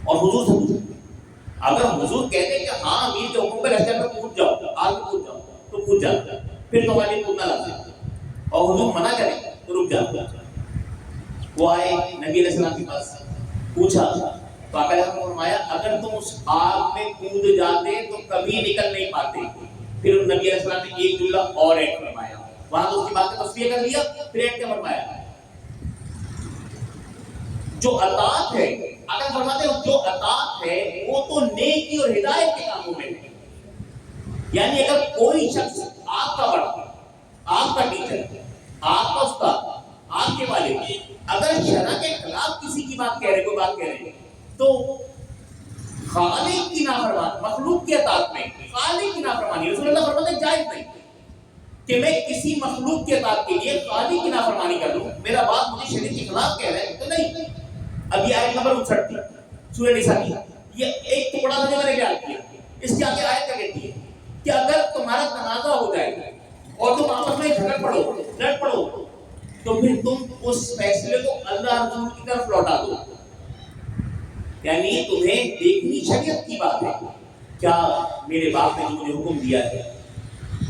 اور حضور سے پوچھیں، اگر حضور کہتے کہ ہاں امیر کے حکم پہ لشکر میں کود جاؤ، آگ میں کود جاؤ تو کود جاتا، پھر تو ہمارے لیے کودنا لازم ہے، اور حضور منع کریں تو رک جاتا۔ وہ آئے نبی علیہ السلام کے پاس، پوچھا تو آقا نے فرمایا اگر تم اس آگ میں کود جاتے تو کبھی نکل نہیں پاتے۔ پھر نبی علیہ السلام نے ایک جملہ اور ایڈ فرمایا، وہاں تو اس کی بات کا تصفیہ کر لیا، پھر ایڈ کیا فرمایا؟ جو اطاعت ہے، اگر فرماتے ہیں جو اطاعت ہے وہ تو نیکی اور ہدایت کے کاموں میں ہے، یعنی اگر کوئی شخص آپ کا بڑا، آپ کا ٹیچر، آپ کا استاد، آپ کے والد اگر شرع کے خلاف کسی کی بات کہہ رہے، کوئی بات کہہ رہے تو خالق کی نافرمانی، مخلوق کی اطاعت میں خالق کی نافرمانی، رسول اللہ فرماتے ہیں جائز نہیں کہ میں کسی مخلوق کی اطاعت کے لیے خالق کی نافرمانی کر لوں، میرا باپ مجھے شریعت کے خلاف کہہ رہا ہے تو نہیں۔ اب یہ آیت نمبر 59 تھی سورہ نساء کی، یہ ایک ٹکڑا تھا جو میں نے بیان کیا، اس کی آگے آیت کیا کہتی ہے کہ اگر تمہارا تنازع ہو جائے اور تم آپس میں جھگڑ پڑو، لڑ پڑو، تو پھر تم اس فیصلے کو اللہ رسول کی طرف لوٹا دو، یعنی تمہیں دیکھنی شریعت کی بات ہے، کیا میرے باپ نے جو مجھے حکم دیا ہے،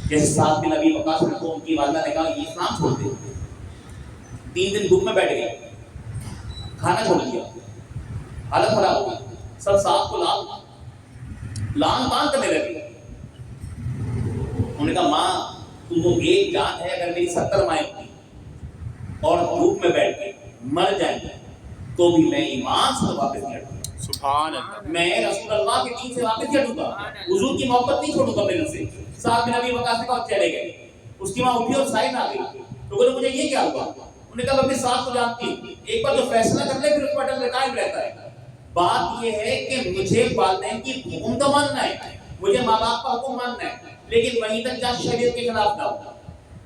جیسے سعد بن ابی وقاص کو ان کی والدہ نے کہا یہ اسلام چھوڑ دے، 3 دن دھوپ میں بیٹھ گئے، کھانا چھوڑ دیا، حالت خراب ہو گئی، سب ساتھ کو لان تان کرنے لگے۔ انہوں نے کہا ماں تم وہ ایک جان ہے، اگر میری 70 مائیں ہوتی اور دھوپ میں بیٹھ کے مر جائیں تو بھی میں ایمان سے واپس نہیں ہٹوں گا، سبحان اللہ، میں رسول اللہ کے دین سے واپس نہیں ہٹوں گا، حضور کی محبت نہیں چھوڑوں گا میرے سے۔ سعد بن ابی وقاص نے کہا چلے گئے، اس کی ماں اٹھی اور سائن آ گئی، تو بولے مجھے یہ کیا ہوا؟ انہوں نے کہا اپنے ساتھ کو جانتی، ایک بار جو فیصلہ کر لے پھر اس پر ڈر قائم رہتا ہے، بات یہ ہے کہ مجھے والدین کی حکم تو ماننا ہے، مجھے ماں باپ کا حکم ماننا ہے، لیکن وہیں تک جہاں شریعت کے خلاف نہ ہو،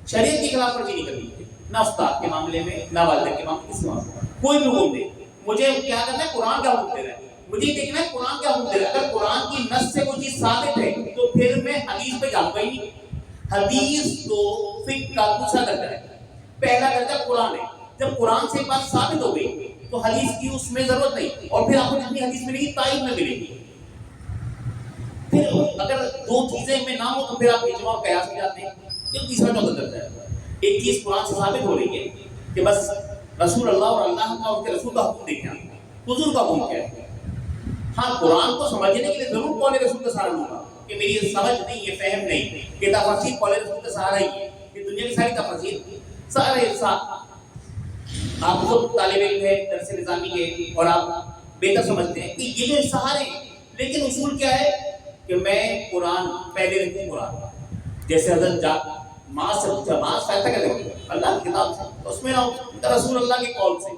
شریعت کی خلاف ورزی نہیں کرنی ہے، نہ استاد کے معاملے میں نہ والدین کے معاملے میں، کسی معاملے میں کوئی بھی حکم دے، مجھے کیا کرنا ہے؟ قرآن کا حکم دے رہا ہے، مجھے دیکھنا ہے قرآن کیا حکم دے رہا ہے، اگر قرآن کی نص سے کوئی چیز ثابت ہے تو پھر میں حدیث پہ جاؤں گا ہی نہیں۔ حدیث تو فقہ کا دوسرا درجہ ہے، پہلا درجہ قرآن ہے، جب قرآن سے بات ثابت ہو گئی تو حدیث کی اس میں ضرورت نہیں، اور پھر آپ کو جتنی حدیث ملے گی تائید میں ملے گی، پھر اگر 2 چیزیں میں نہ ہو تو پھر آپ اجماع اور قیاس میں جاتے ہیں، تو تیسرا چوتھا درجہ ہے۔ ایک چیز قرآن سے ثابت ہو رہی ہے کہ بس رسول اللہ اور اللہ کا اور اس کے رسول کا حکم دیکھنا، حضور کا حکم کیا ہے، ہاں قرآن کو سمجھنے کے لیے ضرور قول رسول کا سہارا لوں گا کہ میری یہ سمجھ نہیں، یہ فہم نہیں، یہ تفسیر قول رسول کا سہارا ہی ہے، یہ دنیا کی ساری تفسیر سارے ساتھ آپ خود طالب علم ہے درس نظامی کے اور آپ بہتر سمجھتے ہیں کہ یہ جو سہارے ہیں، لیکن اصول کیا ہے کہ میں قرآن پہلے لکھوں قرآن، جیسے حضرت ماں سے پوچھا، ماں فیصلہ کیا کریں اللہ کی کتاب سے، اس میں نہ رسول اللہ کے قول سے،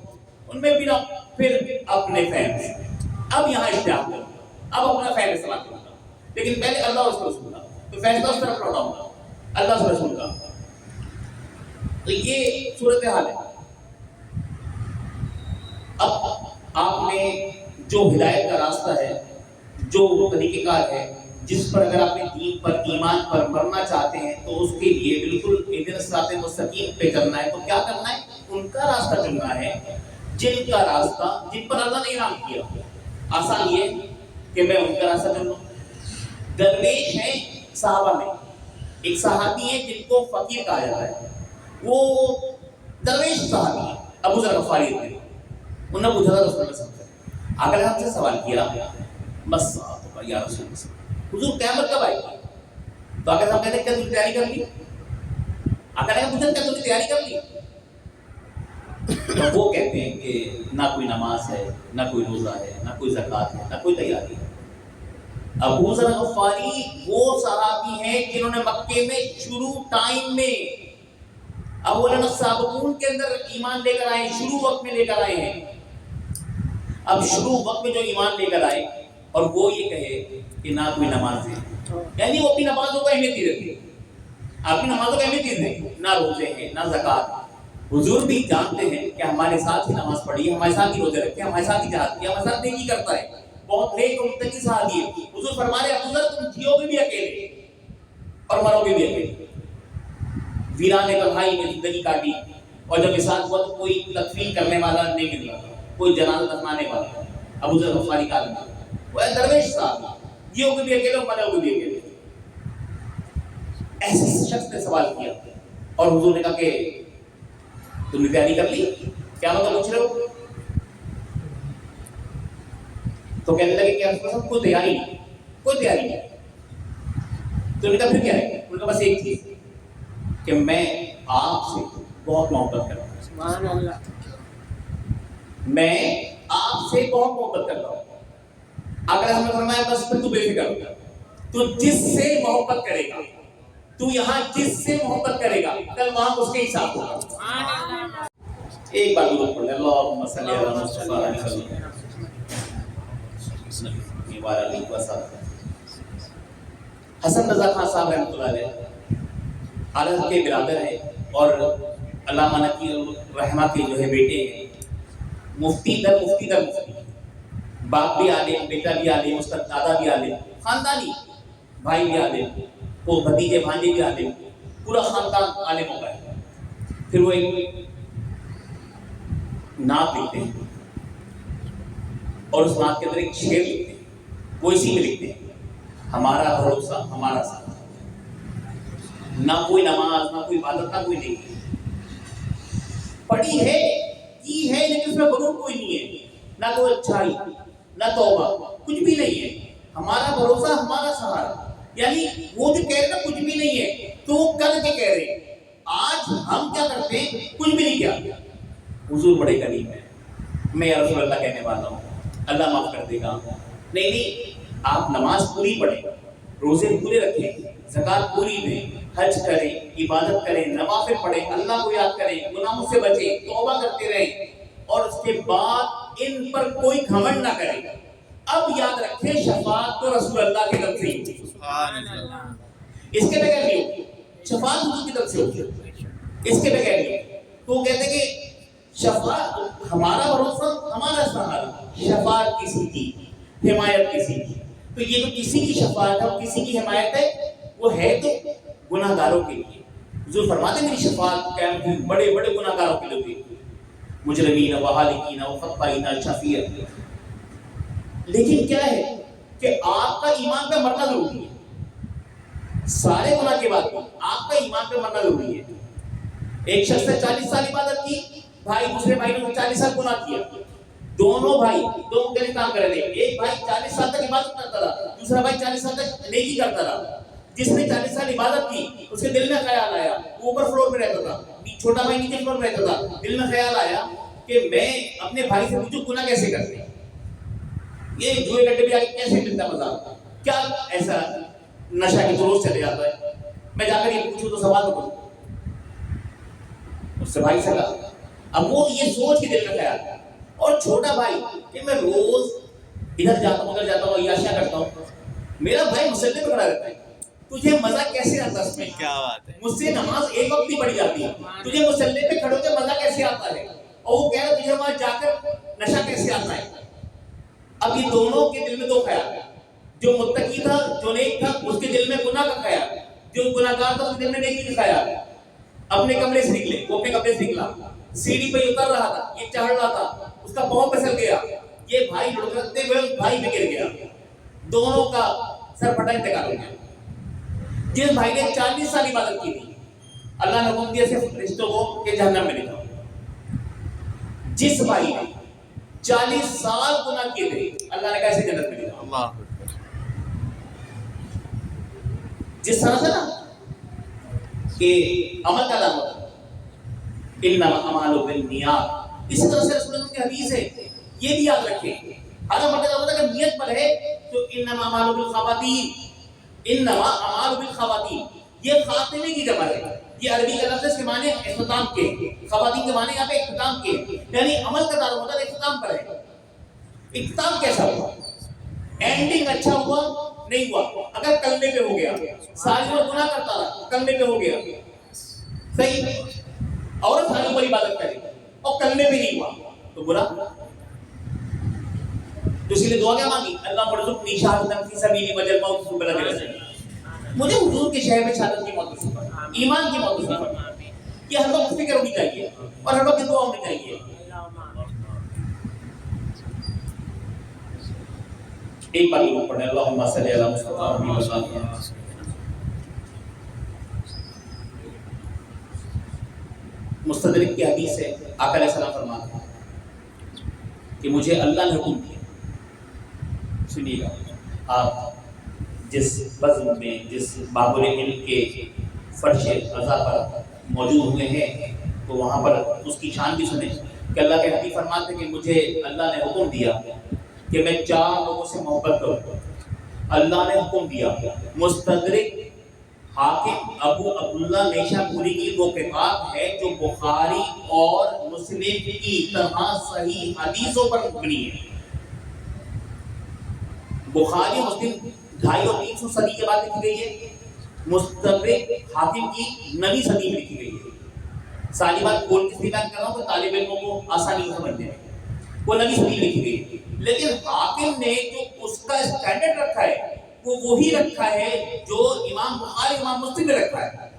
ان میں بھی نہ پھر اپنے فہم سے، اب یہاں اشتہار کروں گا، اب اپنا فہم استعمال کروں گا، لیکن پہلے اللہ اور اس کے رسول کا، تو فیصلہ اس طرف لوٹاؤں گا اللہ سے رسول کا۔ تو یہ صورتحال ہے۔ اب آپ نے جو ہدایت کا راستہ ہے، جو طریقہ کار ہے، جس پر اگر آپ نے دین پر ایمان پر مرنا چاہتے ہیں تو اس کے لیے بالکل اہدنا الصراط المستقیم پہ کرنا ہے، تو کیا کرنا ہے؟ ان کا راستہ چننا ہے جن کا راستہ، جن پر اللہ نے انعام کیا۔ آسان یہ کہ میں ان کا راستہ چن لوں۔ درویش ہیں صحابہ میں، ایک صحابی ہیں جن کو فقیر کہا جاتا ہے، وہ درویش صحابی ہیں، ابو ذر غفاری تھے۔ انہوں نے پوچھا تھا رسول اللہ صلی اللہ علیہ وسلم، اگر ہم سے سوال کیا بس یا رسول اللہ حضور قیامت کب آئے گی؟ تو اگر ہم کہتے ہیں کیا تم نے تیاری کر لی؟ اگر ہم پوچھیں کیا تم نے تیاری کر لی؟ تو وہ کہتے ہیں کہ نہ کوئی نماز ہے، نہ کوئی روزہ ہے، نہ کوئی زکوٰۃ ہے، نہ کوئی تیاری ہے۔ ابو ذر غفاری وہ صحابی ہیں جنہوں نے مکے میں شروع ٹائم میں اولن السابقون کے اندر ایمان لے کر آئے، شروع وقت میں لے کر آئے ہیں۔ اب شروع وقت میں جو ایمان لے کر آئے اور وہ یہ کہے کہ نہ کوئی نماز ہے، یعنی وہ اپنی نمازوں کو اہمیت نہیں دیتے، اپنی نمازوں کو اہمیت نہیں دیتے، نہ روزے ہیں نہ زکوٰۃ۔ حضور بھی جانتے ہیں کہ ہمارے ساتھ ہی نماز پڑھی ہے، ہمارے ساتھ ہی روزے رکھے، ہمارے ساتھ ہی جہاد کیا، ہمارے ساتھ نیکی کرتا ہے، بہت نیک اور متقی صحابی ہے۔ حضور فرما رہے ہیں ابو ذر تم جیو گے بھی اکیلے اور مرو گے بھی اکیلے۔ ویرانے تنہائی میں زندگی کاٹی اور جب وصال ہوا تو کوئی تکفین کرنے والا نہیں ملا، کوئی جنازہ دفنانے والا۔ ابو ذر غفاری کا عالم وہ درویش صاحب، جیو گے بھی اکیلے اور مرو گے بھی اکیلے۔ ایسے شخص نے سوال کیا اور حضور نے کہا کہ تم نے تیاری کر لی؟ کیا مطلب پوچھ رہے ہو؟ تو کہنے لگے کہ رسول اللہ کوئی تیاری نہیں، کوئی تیاری نہیں۔ تو نے کہا پھر کیا ہے؟ انہوں نے کہا بس ایک چیز کہ میں آپ سے بہت محبت کر رہا ہوں، سبحان اللہ، میں آپ سے بہت محبت کر رہا ہوں۔ اگر ہم نے فرمایا بس پھر تو بے فکر ہو، تو جس سے محبت کرے گا، تو یہاں جس سے محبت کرے گا کل وہاں اس کے حساب ہوگا۔ ایک بار درود پڑھ لیں، اللہم صلی علی مصطفیٰ علیہ وسلم۔ حسن رضا خان صاحب رحمۃ اللہ علیہ عالم کے برادر ہیں اور علامہ نقی رحمہ کے جو ہے بیٹے ہیں، مفتی در مفتی، باپ بھی عالم، بیٹا بھی عالم، اس کا دادا بھی عالم، خاندانی بھائی بھی عالم، وہ بھتیجے بھانجے بھی عالم، پورا خاندان عالم ہو گیا۔ پھر وہ ایک نعت لکھتے ہیں اور اس نعت کے اندر ایک شعر لکھتے ہیں، وہ اسی میں لکھتے ہیں ہمارا بھروسہ ہمارا ساتھ، نہ کوئی نماز نہ کوئی عبادت نہ کوئی نہیں پڑھی ہے کی ہے، لیکن اس میں غرور کوئی نہیں ہے، نہ کوئی اچھائی نہ توبہ، کچھ بھی نہیں ہے، ہمارا بھروسہ ہمارا سہارا۔ یعنی وہ جو کہہ رہے ہیں کچھ بھی نہیں ہے تو وہ کر کے کہہ رہے ہیں، آج ہم کیا کرتے ہیں؟ کچھ بھی نہیں کیا۔ حضور بڑے کریم ہے، میں یا رسول اللہ کہنے والا ہوں، اللہ معاف کر دے گا۔ نہیں، آپ نماز پوری پڑھیں، روزے پورے رکھیں، زکوٰۃ پوری دیں، حج کریں، عبادت کریں، نوافل پڑھیں، اللہ کو یاد کریں، گناہوں سے بچیں، توبہ کرتے رہیں، اور اس کے بعد ان پر کوئی گھمنڈ نہ کریں۔ اب یاد رکھیں شفاعت تو رسول اللہ کی طرف سے ہی، اس کے بغیر نہیں ہوگی، شفاعت حضور کی طرف سے ہوگی، اس کے بغیر نہیں۔ تو وہ کہتے ہیں کہ شفاعت ہمارا بھروسہ ہمارا سہارا، شفاعت کسی کی، حمایت کسی کی۔ تو یہ جو کسی کی شفاعت ہے، کسی کی حمایت ہے، وہ ہے تو گناہ گاروں کے لیے۔ حضور فرماتے ہیں میری شفاعت قیامت کے دن بڑے بڑے گناہ گاروں کے لیے، مجرمین و حالقین و خطائین شفیع۔ لیکن کیا ہے کہ آپ کا ایمان پہ مرنا ضروری ہے، سارے گناہ کے بعد آپ کا ایمان پہ مرنا ضروری ہے۔ ایک شخص نے 40 سال عبادت کی، بھائی دوسرے بھائی نے 40 سال گناہ کیا، دونوں بھائی دو مختلف کام کر رہے تھے۔ ایک بھائی 40 سال تک عبادت کرتا رہا، دوسرا بھائی 40 سال تک نیکی کرتا رہا۔ جس نے 40 سال عبادت کی اس کے دل میں خیال آیا، وہ اوپر فلور میں رہتا تھا، چھوٹا بھائی نیچے فلور میں رہتا تھا، دل میں خیال آیا کہ میں اپنے بھائی سے پوچھوں گناہ کیسے کرتے ہیں، یہ جوئے گڈے پہ کیسے ملتا مزہ، کیا ایسا نشہ کے روز چلے جاتا ہے، میں جا کر یہ پوچھوں تو سوال تو کروں اس سے بھائی سے کہا۔ اب وہ یہ سوچ کے دل میں خیال ہے، اور چھوٹا بھائی کہ میں روز ادھر جاتا ہوں ادھر جاتا ہوں عیاشیاں کرتا ہوں، میرا بھائی مسلے پہ کھڑا رہتا ہے، تجھے مزہ کیسے آتا ہے اس میں؟ کیا بات ہے، مجھ سے نماز ایک وقت ہی پڑھی جاتی ہے، تجھے مسلے پہ کھڑے ہو کے مزہ کیسے آتا ہے؟ اور وہ کہہ رہا تجھے وہاں جا کر نشہ کیسے آتا ہے؟ اب یہ دونوں کے دل میں دو خیال ہے، جو متقی تھا جو نیک تھا اس کے دل میں گناہ کا خیال، جو گناہ گار تھا اس کے دل میں نیکی کا خیال۔ اپنے کمرے سے نکلے، وہ اپنے کمرے سے نکلا، سیڑھی پہ اتر رہا تھا، یہ چڑھ رہا تھا، اس کا پاؤں پھسل گیا، یہ بھائی لڑکتے ہوئے اس بھائی پہ گر گیا، دونوں کا سر پھٹا انتقال ہو گیا۔ جس بھائی نے 40 سال عبادت کی تھی، اللہ نے حکم دیا صرف فرشتوں کو کہ جہنم میں لے جاؤ۔ جس بھائی نے 40 سال گناہ کیے تھے، اللہ نے کہا اسے جنت میں لے جاؤ۔ اللہ جس طرح سے نا کہ عمل کا دعویٰ ہے، انما الاعمال بالنیات، اسی طرح سے رسول اللہ کی حدیث ہے، یہ بھی یاد رکھیں، ہر عمل کا دعویٰ اگر نیت پر ہے تو انما الاعمال بالخواتیم، انما الاعمال بالخواتیم، یہ خاتمے کی جمع ہے، یہ عربی کا لفظ ہے، اس کے معنی اختتام کے، خواتین کے معنی یہاں پہ اختتام کے، یعنی عمل کا دعویٰ اختتام پر ہے۔ اختتام کیسا ہوا؟ اینڈنگ اچھا ہوا نہیں ہوا، اگر کلمے پہ ہو گیا، ساری عمر گناہ کرتا رہا، کلمے پہ ہو گیا، صحیح، عورت ساری عمر عبادت کرے اور کلمے پہ نہیں ہوا تو برا۔ تو اسی لیے دعا کیا مانگی؟ اللہ مرزقنی شہادۃ فی سبیلی وجل موت فی بلد رجل، مجھے حضور کے شہر میں شہادت کی موت نصیب فرما، ایمان کی موت نصیب فرما، یہ ہر وقت فکر ہونی چاہیے اور ہر وقت دعا ہونی چاہیے۔ ایک بار لوگ پڑھیں اللہم صلی علی مصطفی وسلم۔ مستدرک کی حدیث ہے، آقا علیہ السلام فرماتے ہیں کہ مجھے اللہ نے حکم دیا، سنیے گا، آپ جس بزم میں جس باب العلم کے فرش رضا پر موجود ہوئے ہیں تو وہاں پر اس کی شان بھی سنیں کہ اللہ کے حبیب فرماتے ہیں کہ مجھے اللہ نے حکم دیا کہ میں 4 لوگوں سے محبت کروں۔ اللہ نے حکم دیا، مستدرک حاکم ابو عبداللہ نیشابوری کی وہ کتاب ہے جو بخاری اور مسلم کی طرح صحیح حدیثوں پر مبنی ہے۔ بخاری اور مسلم 250 اور 300 صدی کے بعد لکھی گئی ہے، مستدرک حاکم کی 9ویں صدی میں لکھی گئی ہے۔ ساری بات کھول کے بیان کر رہا ہوں کہ طالب علموں کو آسانی سے سمجھنے میں، وہ 9ویں صدی میں لکھی گئی ہے، لیکن حاکم نے جو اس کا اسٹینڈرڈ رکھا ہے وہ وہی رکھا ہے جو امام بخاری امام مسلم نے رکھا ہے،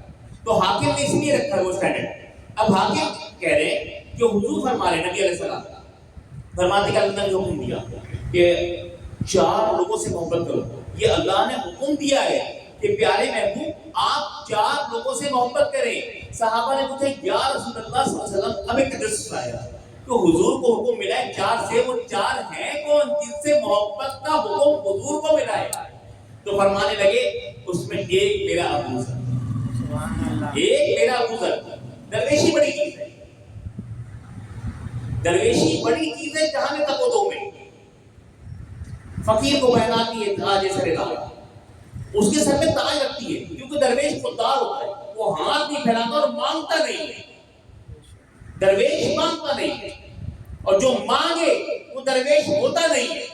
تو حاکم نے اس لیے رکھا ہے وہ اسٹینڈرڈ۔ اب حاکم کہہ رہے ہیں کہ حضور فرما رہے نبی علیہ السلام فرماتے کہ اللہ نے جو حکم دیا کہ 4 لوگوں سے محبت کرو، یہ اللہ نے حکم دیا ہے کہ پیارے محبوب آپ 4 لوگوں سے محبت کریں۔ صحابہ نے پوچھا یا رسول اللہ صلی اللہ علیہ وسلم ہمیں تجسس آیا تو حضور کو حکم ملا ہے 4 سے، وہ 4 ہیں کون جن سے محبت کا حکم حضور کو ملا ہے؟ تو فرمانے لگے اس میں ایک میرا ابو ذر، ایک میرا ابو ذر۔ درویشی بڑی چیز ہے، درویشی بڑی چیز ہے جہاں میں تک وہ 2 میں فقیر کو پہناتی ہے تاج سر تاج، اس کے سر میں تاج رکھتی ہے کیونکہ درویش خوددار ہوتا ہے، وہ ہاتھ نہیں پھیلاتا اور مانگتا نہیں ہے، درویش مانگتا نہیں ہے، اور جو مانگے وہ درویش ہوتا نہیں ہے،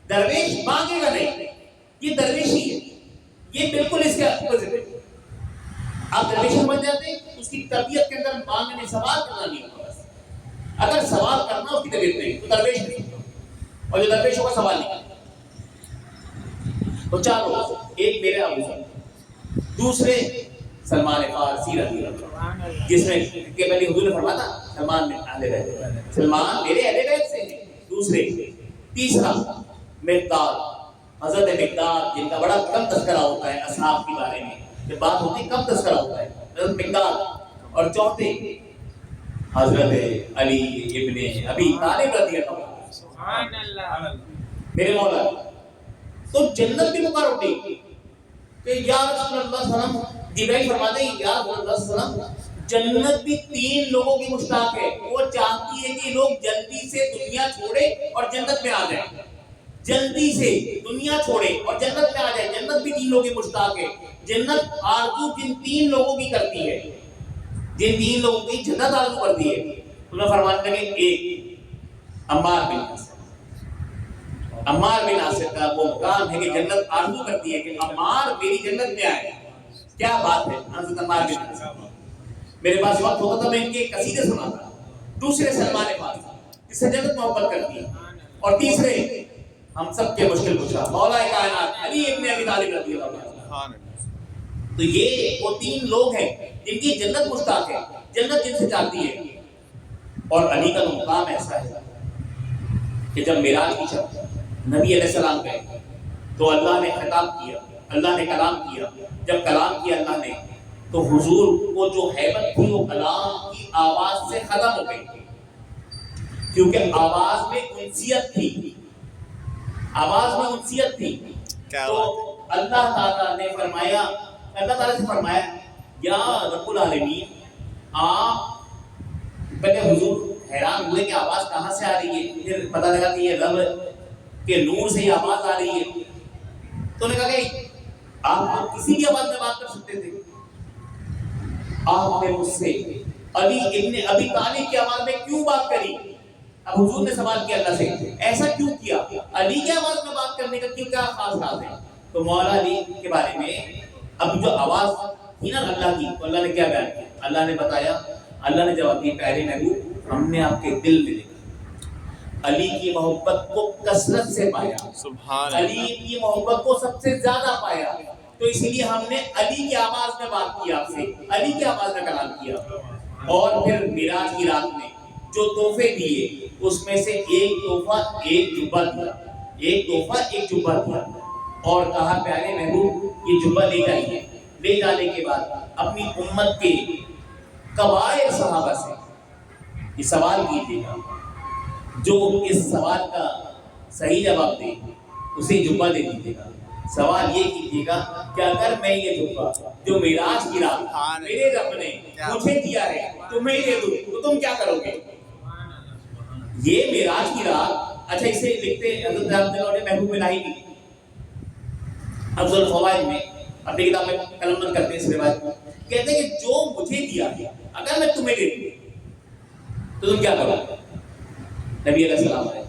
درویش مانگے گا نہیں، یہ درویشی ہے، یہ بالکل اس کے اپوزٹ ہے۔ آپ درویشی سمجھ جاتے ہیں اس کی طبیعت کے اندر مانگنے سوال کرنا نہیں ہوگا، بس اگر سوال کرنا اس کی طبیعت نہیں تو درویش نہیں، اور جو درویش ہوگا سوال نہیں کرتا۔ تو 4 لوگ، ایک میرے ابو ذر، دوسرے سلمان فارسی رضی اللہ عنہ، جس میں کہ پہلے حضور نے فرمایا تھا سلمان میں اہل بیت، سلمان میرے اہل بیت سے ہیں، دوسرے، تیسرا مقداد، حضرت مقداد جن کا بڑا کم تذکرہ ہوتا ہے اصحاب کے بارے میں، جب بات ہوتی ہے کم تذکرہ ہوتا ہے حضرت مقداد، اور چوتھے حضرت علی ابن ابی طالب رضی اللہ عنہ، سبحان اللہ میرے مولا۔ تو جنت بھی پکار اٹھی کہ یا رسول اللہ صلی اللہ علیہ وسلم، جبرائیل فرماتے ہیں یا رسول اللہ صلی اللہ علیہ وسلم جنت بھی 3 لوگوں کی مشتاق ہے. وہ چاہتی ہے کہ لوگ جلدی سے دنیا چھوڑے اور جنت میں آ جائیں. جلدی سے دنیا چھوڑے اور جنت میں آ جائے. جنت بھی 3 لوگوں کی مشتاق ہے. جنت آرزو جن 3 لوگوں کی کرتی ہے, جن 3 لوگوں کی جنت آرزو کرتی ہے, انہیں فرمانے لگے ایک عمار بن یاسر. عمار بن یاسر کا وہ مقام ہے کہ جنت آرزو کرتی ہے کہ عمار میری جنت میں آئے. کیا بات ہے حضرت عمار بن یاسر. میرے پاس وقت ہوتا تھا میں ان کے قصیدے سناتا. دوسرے سلمان فارسی جس سے جنت محبت کرتی ہے, اور تیسرے ہم سب کے مشکل کشا مولا کائنات علی ابن ابی طالب رضی اللہ عنہ. تو یہ وہ 3 لوگ ہیں جن کی جنت مشتاق ہے, جنت جن سے چاہتی ہے. اور علی کا مقام ایسا ہے کہ جب معراج کی شب نبی علیہ السلام گئے تو اللہ نے خطاب کیا, اللہ نے کلام کیا. جب کلام کیا اللہ نے تو حضور کو جو ہیبت تھی وہ کلام کی آواز سے ختم ہو گئی, کیونکہ آواز میں انسیت تھی, آواز میں انسیت تھی. تو اللہ تعالیٰ نے فرمایا, اللہ تعالیٰ سے فرمایا یا رب العالمین, آپ پہلے حضور حیران ہوئے کہ آواز کہاں سے آ رہی ہے. پھر پتہ لگا کہ یہ رب کے نور سے یہ آواز آ رہی ہے. تو نے کہا کہ آپ کسی بھی آواز میں بات کر سکتے تھے, آپ نے مجھ سے علی ابن ابی طالب کی آواز میں کیوں بات کری. اب حضور نے سوال کیا اللہ سے, ایسا کیوں کیا, علی کی آواز میں بات کرنے کا کیا خاص راز ہے. تو مولا علی کے بارے میں اب جو آواز تھی نا اللہ کی, تو اللہ نے کیا بیان کیا. اللہ نے بتایا, اللہ نے جواب دیا پیارے محبوب ہم نے آپ کے دل میں دیکھا, علی کی محبت کو کثرت سے پایا, علی کی محبت کو سب سے زیادہ پایا. تو اسی لیے ہم نے علی کی آواز میں بات کی آپ سے, علی کی آواز میں کلام کیا. اور پھر معراج کی رات میں جو تحفے دیے اس میں سے ایک تحفہ ایک جبہ دیا, ایک تحفہ ایک جبہ دیا, اور کہا پیارے محبوب یہ جبہ لے جائیے. لے جانے کے بعد اپنی امت کے کبائر صحابہ سے یہ سوال کیجیے گا, جو اس سوال کا صحیح جواب دے اسے جبہ دے دیجیے گا. سوال یہ کیجیے گا کہ اگر میں یہ جبہ جو معراج کی رات میرے رب نے مجھے دیا ہے تمہیں دے دوں تو تم کیا کرو گے. یہ معراج کی رات, اچھا اسے لکھتے حضرت عبداللہ محبوب الہی کی افضل الفوائد میں اپنی کتاب میں قلم بند کرتے ہیں اس روایت کو, کہتے ہیں کہ جو مجھے دیا ہے اگر میں تمہیں دے دوں تو تم کیا کرو گے. نبی علیہ السلام آئے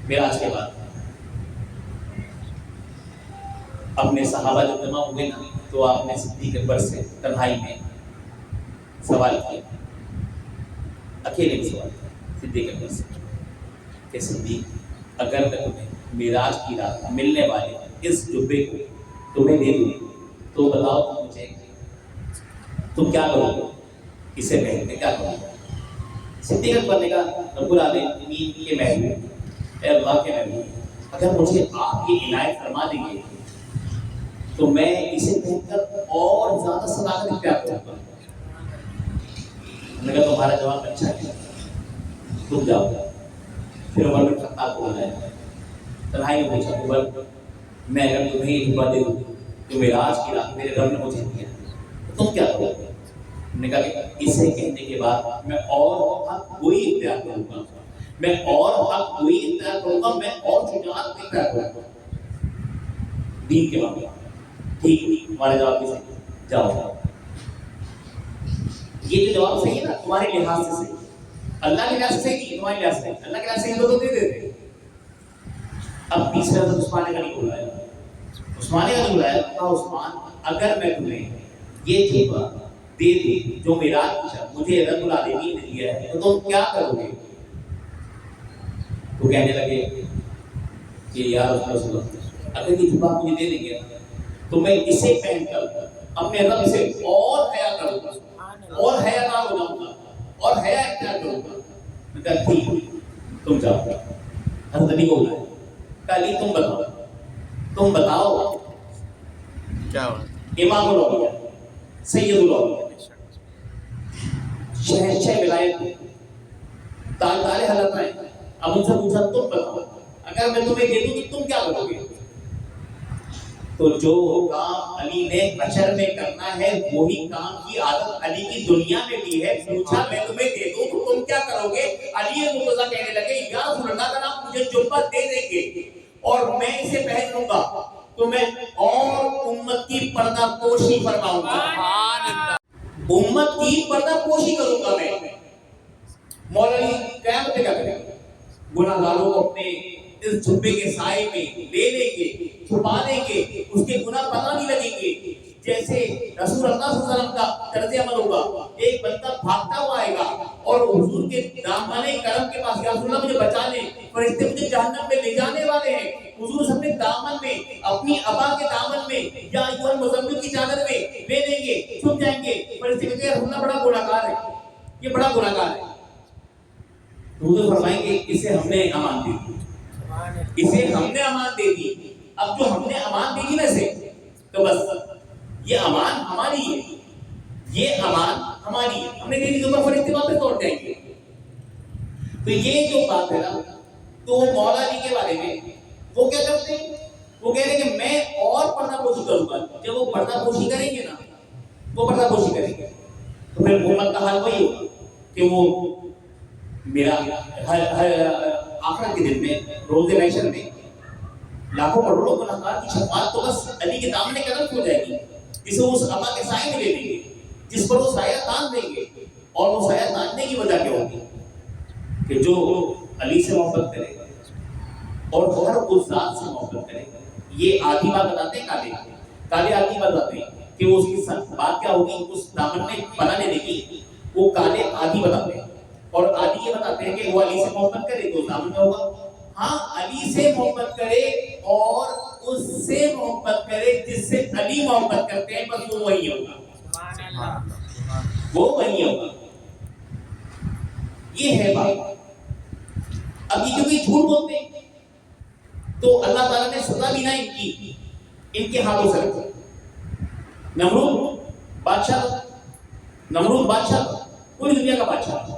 معراج کے بعد, اپنے صحابہ جب جمع ہوئے نا تو آپ نے صدیق اکبر سے تنہائی میں سوال کیا, اکیلے میں سوال کیا صدیق اکبر سے کہ صدیق اگر میں تمہیں معراج کی رات ملنے والے اس جبے کو تمہیں دے دوں تو بتاؤ تم مجھے تم کیا کرو گے, اسے پہلے میں کیا کروں گا. صدیق اکبر نے کہا رب العالمین کے محبوب, اے اللہ کے محبوب, اگر مجھے آپ کی عنایت فرما دیں گے تو میں اسے دیکھ کر اور زیادہ صداقت اختیار کروں گا. میں نے کہا تمہارا جواب اچھا ہے, تم جاؤ. پھر عمر بن خطاب کو بلایا, تنہائی میں پوچھا عمر میں اگر تمہیں یہ جبہ دے دوں تو معراج کی رات میرے رب نے مجھے دیا تو تم کیا کرو گے. میں نے کہا کہ اسے کہنے کے بعد میں اور حق کوئی اختیار کروں گا, میں اور حق کوئی اختیار کروں گا, میں اور شجاعت اختیار کروں گا دین کے معاملے. ٹھیک تمہارا جواب بھی صحیح, جاؤ. یہ جو جواب صحیح ہے نا تمہارے لحاظ سے صحیح, اللہ کے لحاظ سے صحیح نہیں, تمہارے لحاظ سے, اللہ کے لحاظ سے تو دے دیتے. اب تیسرا حضرت عثمان غنی کو بلایا, عثمان غنی بلایا, کہا عثمان اگر میں تمہیں یہ جبہ دے دوں جو معراج کی شب مجھے رب العالمین نے دیا ہے تو تم کیا کرو گے. تو کہنے لگے کہ یا رسول اللہ اگر یہ جبہ مجھے دے دیں گے تو میں اسے پہن کر اپنے رب سے اور حیا کروں گا, اور حیا دار ہو جاؤں گا, اور حیا اختیار کروں گا. میں کہا ٹھیک تم جاؤ. حضرت علی کو بلایا, کہا علی تم بتاؤ کیا ہوا. امام الاولیاء سید الاولیاء شہنشاہ ولایت میں تاجدار حضرت ہیں, اب ان سے پوچھا تم بتاؤ اگر میں تمہیں دے دوں تو تم کیا کرو گے. تو جو کام علی نے حشر میں کرنا ہے وہی کام کی عادت علی کی دنیا میں بھی ہے. پوچھا میں تمہیں دے دوں تو تم کیا کرو گے؟ علی مرتضیٰ کہنے لگے یا رسول اللہ اگر آپ مجھے جبہ دے دیں گے اور میں اسے پہن لوں گا تو میں اور امت کی پردہ پوشی فرماؤں گا. امت کی پردہ پوشی کروں گا میں. مولا علی قیامت کیا کریں گے؟ گناہ گاروں کو اپنے اس جبے کے سائے میں لے لیں گے, چھپا دیں گے, اس کے گناہ پتہ نہیں لگیں گے. جیسے رسول اللہ صلی اللہ علیہ وسلم کا طرز عمل ہوگا, ایک بندہ بھاگتا ہوا آئے گا اور حضور کے دامن کرم کے پاس, یا رسول اللہ مجھے بچا لیں, فرشتے مجھے جہنم میں لے جانے والے ہیں. حضور اپنے دامن میں, اپنی ابا کے دامن میں یا ایوہ المزمل کی چادر میں لے لیں گے, چھپ جائیں گے. فرشتے کہتے ہیں رسول اللہ بڑا گناہگار ہے, یہ بڑا گناہگار ہے. حضور فرمائیں گے اسے ہم نے امان دے دی, اسے ہم نے امان دے دی. اب جو ہم نے امان دے دی نا اسے, تو بس یہ امان ہماری ہے, یہ امان ہماری ہے, ہم نے دے دی تو فرشتے واپس لوٹ جائیں گے. تو یہ جو بات ہے نا, تو مولا علی کے بارے میں وہ کیا کرتے ہیں, وہ کہہ رہے ہیں کہ میں اور پردہ پوشی کروں گا. جب وہ پردہ پوشی کریں گے نا, وہ پردہ پوشی کریں گے تو پھر امت کا حال وہی ہوگا کہ وہ میرا آخرت کے دن میں روز محشر میں لاکھوں کروڑوں گناہگار کی شفاعت تو بس علی کے دامن قدم ہو جائے گی, جسے وہ اس ابا کے سائے میں لے لیں گے, جس پر وہ سایہ تان دیں گے. اور وہ سایہ تاننے کی وجہ کیا ہوگی کہ جو علی سے محبت کرے گا اور ہر اس ذات سے محبت کرے گا. یہ آدھی بات بتاتے ہیں کالے آدھی بات بتاتے ہیں کہ وہ اس کی بات کیا ہوگی, اس دامن میں پناہ لینے کی. وہ کالے آدھی بتاتے ہیں, اور آدھی یہ بتاتے ہیں کہ وہ علی سے محبت کرے تو دامن میں ہوگا. ہاں علی سے محبت کرے اور اس سے محبت کرے جس سے علی محبت کرتے ہیں, بس وہ وہی ہوگا, وہ وہی ہوگا. یہ ہے بات. اب یہ کیونکہ جھوٹ بولتے ہیں تو اللہ تعالیٰ نے سزا بھی نہ ان کے ہاتھوں سے رکھی. نمرود بادشاہ پوری دنیا کا بادشاہ.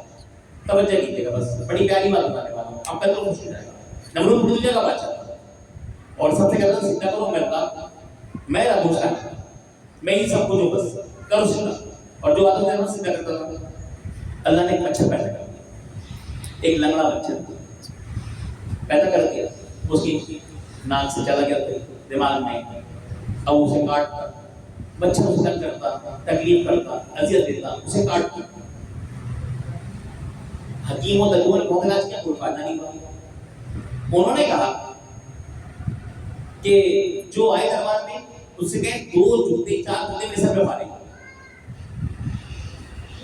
توجہ کیجیے گا, بس بڑی پیاری بات بتانے والا ہوں, آپ کا تو مشکل ہے. نمرود پوری دنیا کا بادشاہ تھا اور سب سے کہتا تھا سجدہ کرو میرا دوسرا, میں ہی سب کو جو بس کرو سجدہ, اور جو آتا تھا سجدہ کرتا تھا. اللہ نے ایک مچھر پیدا کر دیا, ایک لنگڑا مچھر پیدا کر دیا. اس کی ناک سے چلا گیا دماغ میں, اب اسے کاٹ کر بچہ اسے تنگ کرتا, تکلیف کرتا, اذیت دیتا, اسے کاٹ کر. حکیم و دلوں نے بہت علاج کیا, کوئی فائدہ نہیں ہوا. انہوں نے کہا کہ جو آئے دربار میں اس سے کہیں 2 جوتے 4 جوتے میرے سر پہ مارے.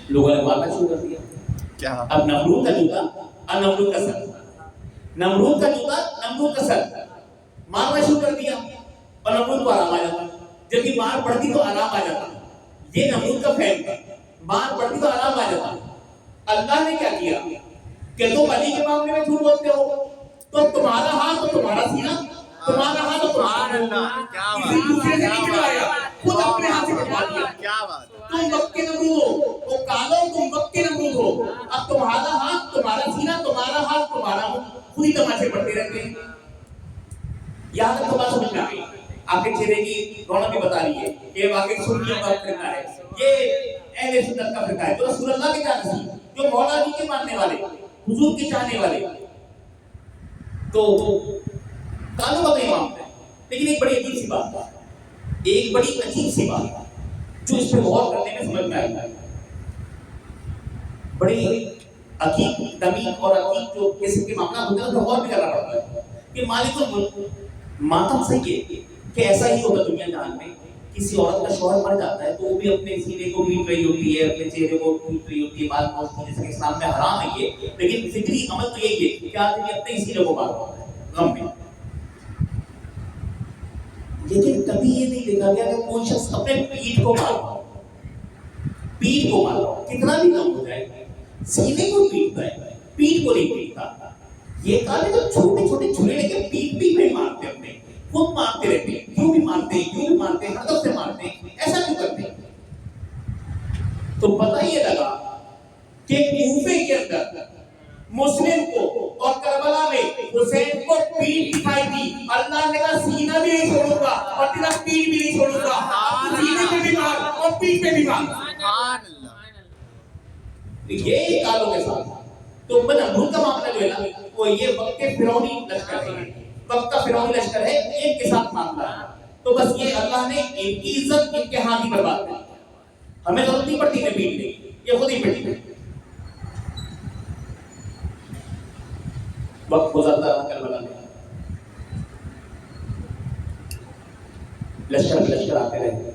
لوگوں نے مارنا شروع کر دیا. اب نمرود کا جوتا اور نمرود کا سر, نمرود کا جوتا نمرود کا سر مارنا شروع کر دیا, اور نمرود کو آرام آ جاتا. جب یہ مار پڑتی تو آرام آ جاتا. یہ نمرود کا فہم تھا, مار پڑتی تو آرام آ جاتا. اللہ نے کیا کیا کہ تم علی کے معاملے میں جھوٹ بولتے ہو تو تمہارا ہاتھ اور تمہارا سینہ, تمہارا ہاتھ اور تمہارا کسی دوسرے سے نہیں چلایا, خود اپنے ہاتھ سے کٹوا دیا. تم وقت کے نمرود ہو, وہ کالو تم وقت کے نمرود ہو. اب تمہارا ہاتھ تمہارا سینہ, تمہارا ہاتھ تمہارا منہ, خود ہی تماشے پڑتے رہتے ہیں. یہاں تک تو بات سمجھ میں آ گئی. آپ کے چہرے کی رونق بھی بتا رہی ہے کہ واقعی سنیوں کا فرقہ ہے, یہ اہل سنت کا فرقہ ہے, جو رسول اللہ کے جانشین, جو مولا علی کے ماننے والے, حضور کے چاہنے والے. تو کالوں کا تو امام ہے, لیکن ایک بڑی عجیب سی بات, ایک بڑی عجیب سی بات جو اس پہ غور کرنے میں سمجھ میں آئی, بڑی عقیق دقیق اور عقیق جو قسم کے معاملات ہوتے ہیں تو غور بھی کرنا پڑتا ہے کہ مالک الملک ماتم صحیح ہے کہ ایسا ہی ہوگا دنیا جہان میں. کسی عورت کا شوہر مر جاتا ہے تو وہ بھی اپنے سینے کو پیٹ رہی ہوتی ہے, اپنے چہرے کو پیٹ رہی ہوتی ہے, بال موچ جیسے کہ اسلام میں حرام ہے یہ, لیکن فطری عمل تو یہی ہے کہ آدمی اپنے ہی سینے کو مارتا ہے غم میں. لیکن کبھی یہ نہیں دیکھا گیا کہ کوئی شخص اپنے پیٹ کو مارتا, پیٹ کو مارتا, کتنا بھی غم ہو جائے سینے کو پیٹتا ہے, پیٹ کو نہیں پیٹتا. یہ کالے تو چھوٹے چھوٹے چھلے لے کے پیٹ بھی نہیں مارتے, اپنے خود مارتے رہتے ہیں. کیوں بھی مارتے ہیں, کیوں بھی مارتے ہیں, ہر طرف سے مارتے ہیں, ایسا کیوں کرتے ہیں؟ تو پتہ یہ لگا کہ کوفے کے اندر مسلم کو اور کربلا میں حسین کو پیٹھ دکھائی دی، اللہ نے کہا سینہ بھی نہیں چھوڑوں گا اور تیرا پیٹھ بھی نہیں چھوڑوں گا، سینے پہ بھی مار اور پیٹھ پہ بھی مار۔ یہ کالوں کے ساتھ تو ملک کا معاملہ جو ہے نا وہ یہ وقت کے فرعونی لشکر ہے، وقت کا فرعونی لشکر ہے، ان کے ساتھ معاملہ ہے۔ تو بس یہ اللہ نے ان کی عزت ان کے ہاتھ ہی برباد کر دی، ہمیں ضرورت نہیں پڑتی ہے پیٹنے کی، یہ خود ہی پیٹی۔ وقت گزرتا رہا کربلا میں، لشکر آتے رہے،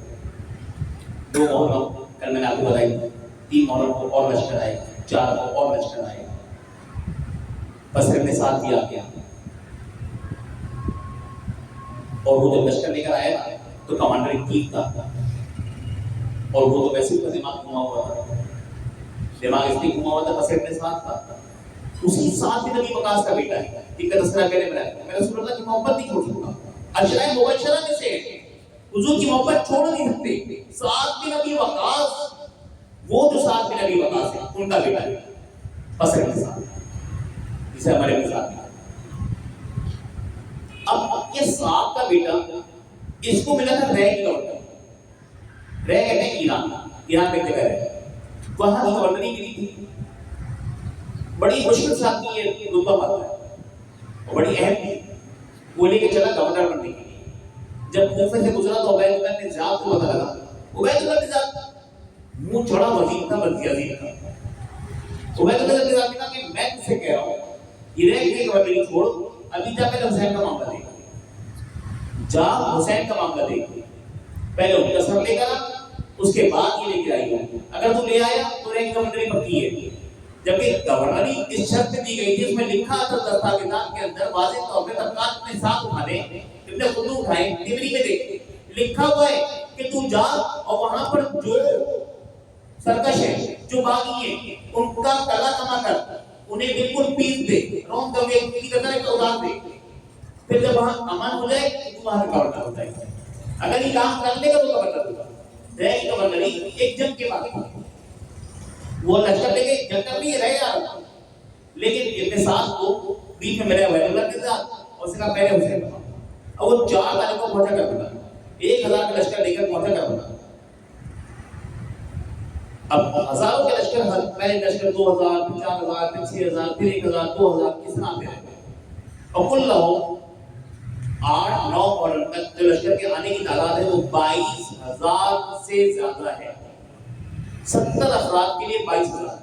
2 محرم کل میں نے آپ کو بتائی، 3 محرم کو اور لشکر آئے، 4 کو اور لشکر آئے، بصرے میں 7 بھی آ گیا۔ اور وہ جب لشکر لے کر آیا تو کمانڈر ان چیف تھا، اور وہ تو ویسے ہی دماغ گھما ہوا تھا، دماغ اس لیے گھما ہوا تھا، بصرے میں 7 تھا، اسی 7 میں نبی وقاص کا بیٹا ہے جن کا تذکرہ پہلے بنایا، میں رسول اللہ کی محبت نہیں چھوڑ سکتا، عشرہ مبشرہ میں سے حضور کی محبت چھوڑ نہیں سکتے۔ 7 میں نبی وقاص، وہ جو 7 میں نبی وقاص ہے ان کا بیٹا ہے بصرے میں 7، جسے ہمارے مثال ہے۔ اب یہ 7 کا بیٹا اس کو ملا تھا رے کی گورنر، رے کہتے ہیں ایران پہ جگہ ہے، وہاں کی گورنری ملی تھی، بڑی مشکل سے آدمی یہ رتبہ پاتا ہے اور بڑی اہم تھی، وہ لے کے چلا گورنر بننے کے لیے۔ جب کوفے سے گزرا تو عبید اللہ بن زیاد کو پتہ لگا، عبید اللہ بن زیاد منہ چڑا وزیر تھا، وزیر عظیم تھا، عبید اللہ بن زیاد نے کہا کہ میں تجھ سے کہہ رہا ہوں یہ رے کی گورنری چھوڑ، ابھی جا پہلے حسین کا معاملہ دیکھ، جا حسین کا معاملہ دیکھ، پہلے ان کا سر لے کر اس کے بعد یہ لے کے آئی ہے، اگر تو لے آیا تو رے کی گورنری پکی ہے۔ جبکہ گورنری اس شرط دی گئی تھی، اس میں لکھا تھا دستاویزات کے اندر واضح طور پہ طبقات اپنے ساتھ اٹھانے، ابن خلدون اٹھائے، تیمری میں دیکھ لکھا ہوا ہے کہ تو جا اور وہاں پر جو سرکش ہے، جو باغی ہیں، ان کا کلا کما کر انہیں بالکل پیس دے، رون دو گے کی قدر ایک ادار دے، پھر جب وہاں امان ہو جائے تو وہاں گورنر ہو جائے، اگر یہ کام کر لے گا تو گورنر ہوگا۔ رے کی گورنری ایک جنگ کے بعد وہ لشکر لے کے جنگ کر لی رہ گیا، لیکن ابن سعد کو بیچ میں ملے ہوئے اللہ کے ساتھ اور اس کا پہلے حسین کا، اور وہ 4 تاریخ کو پہنچا کر بنا، 1000 کا لشکر لے کر پہنچا کر بنا۔ اب ہزاروں کے لشکر، پہلے لشکر 2000 پھر 4000 پھر 6000 پھر 1000 2000 کس طرح آتے رہے، اور کل لہو 8-9 اور تک جو لشکر کے آنے کی تعداد ہے وہ 22000 سے زیادہ ہے، 70 افراد کے لیے 22000۔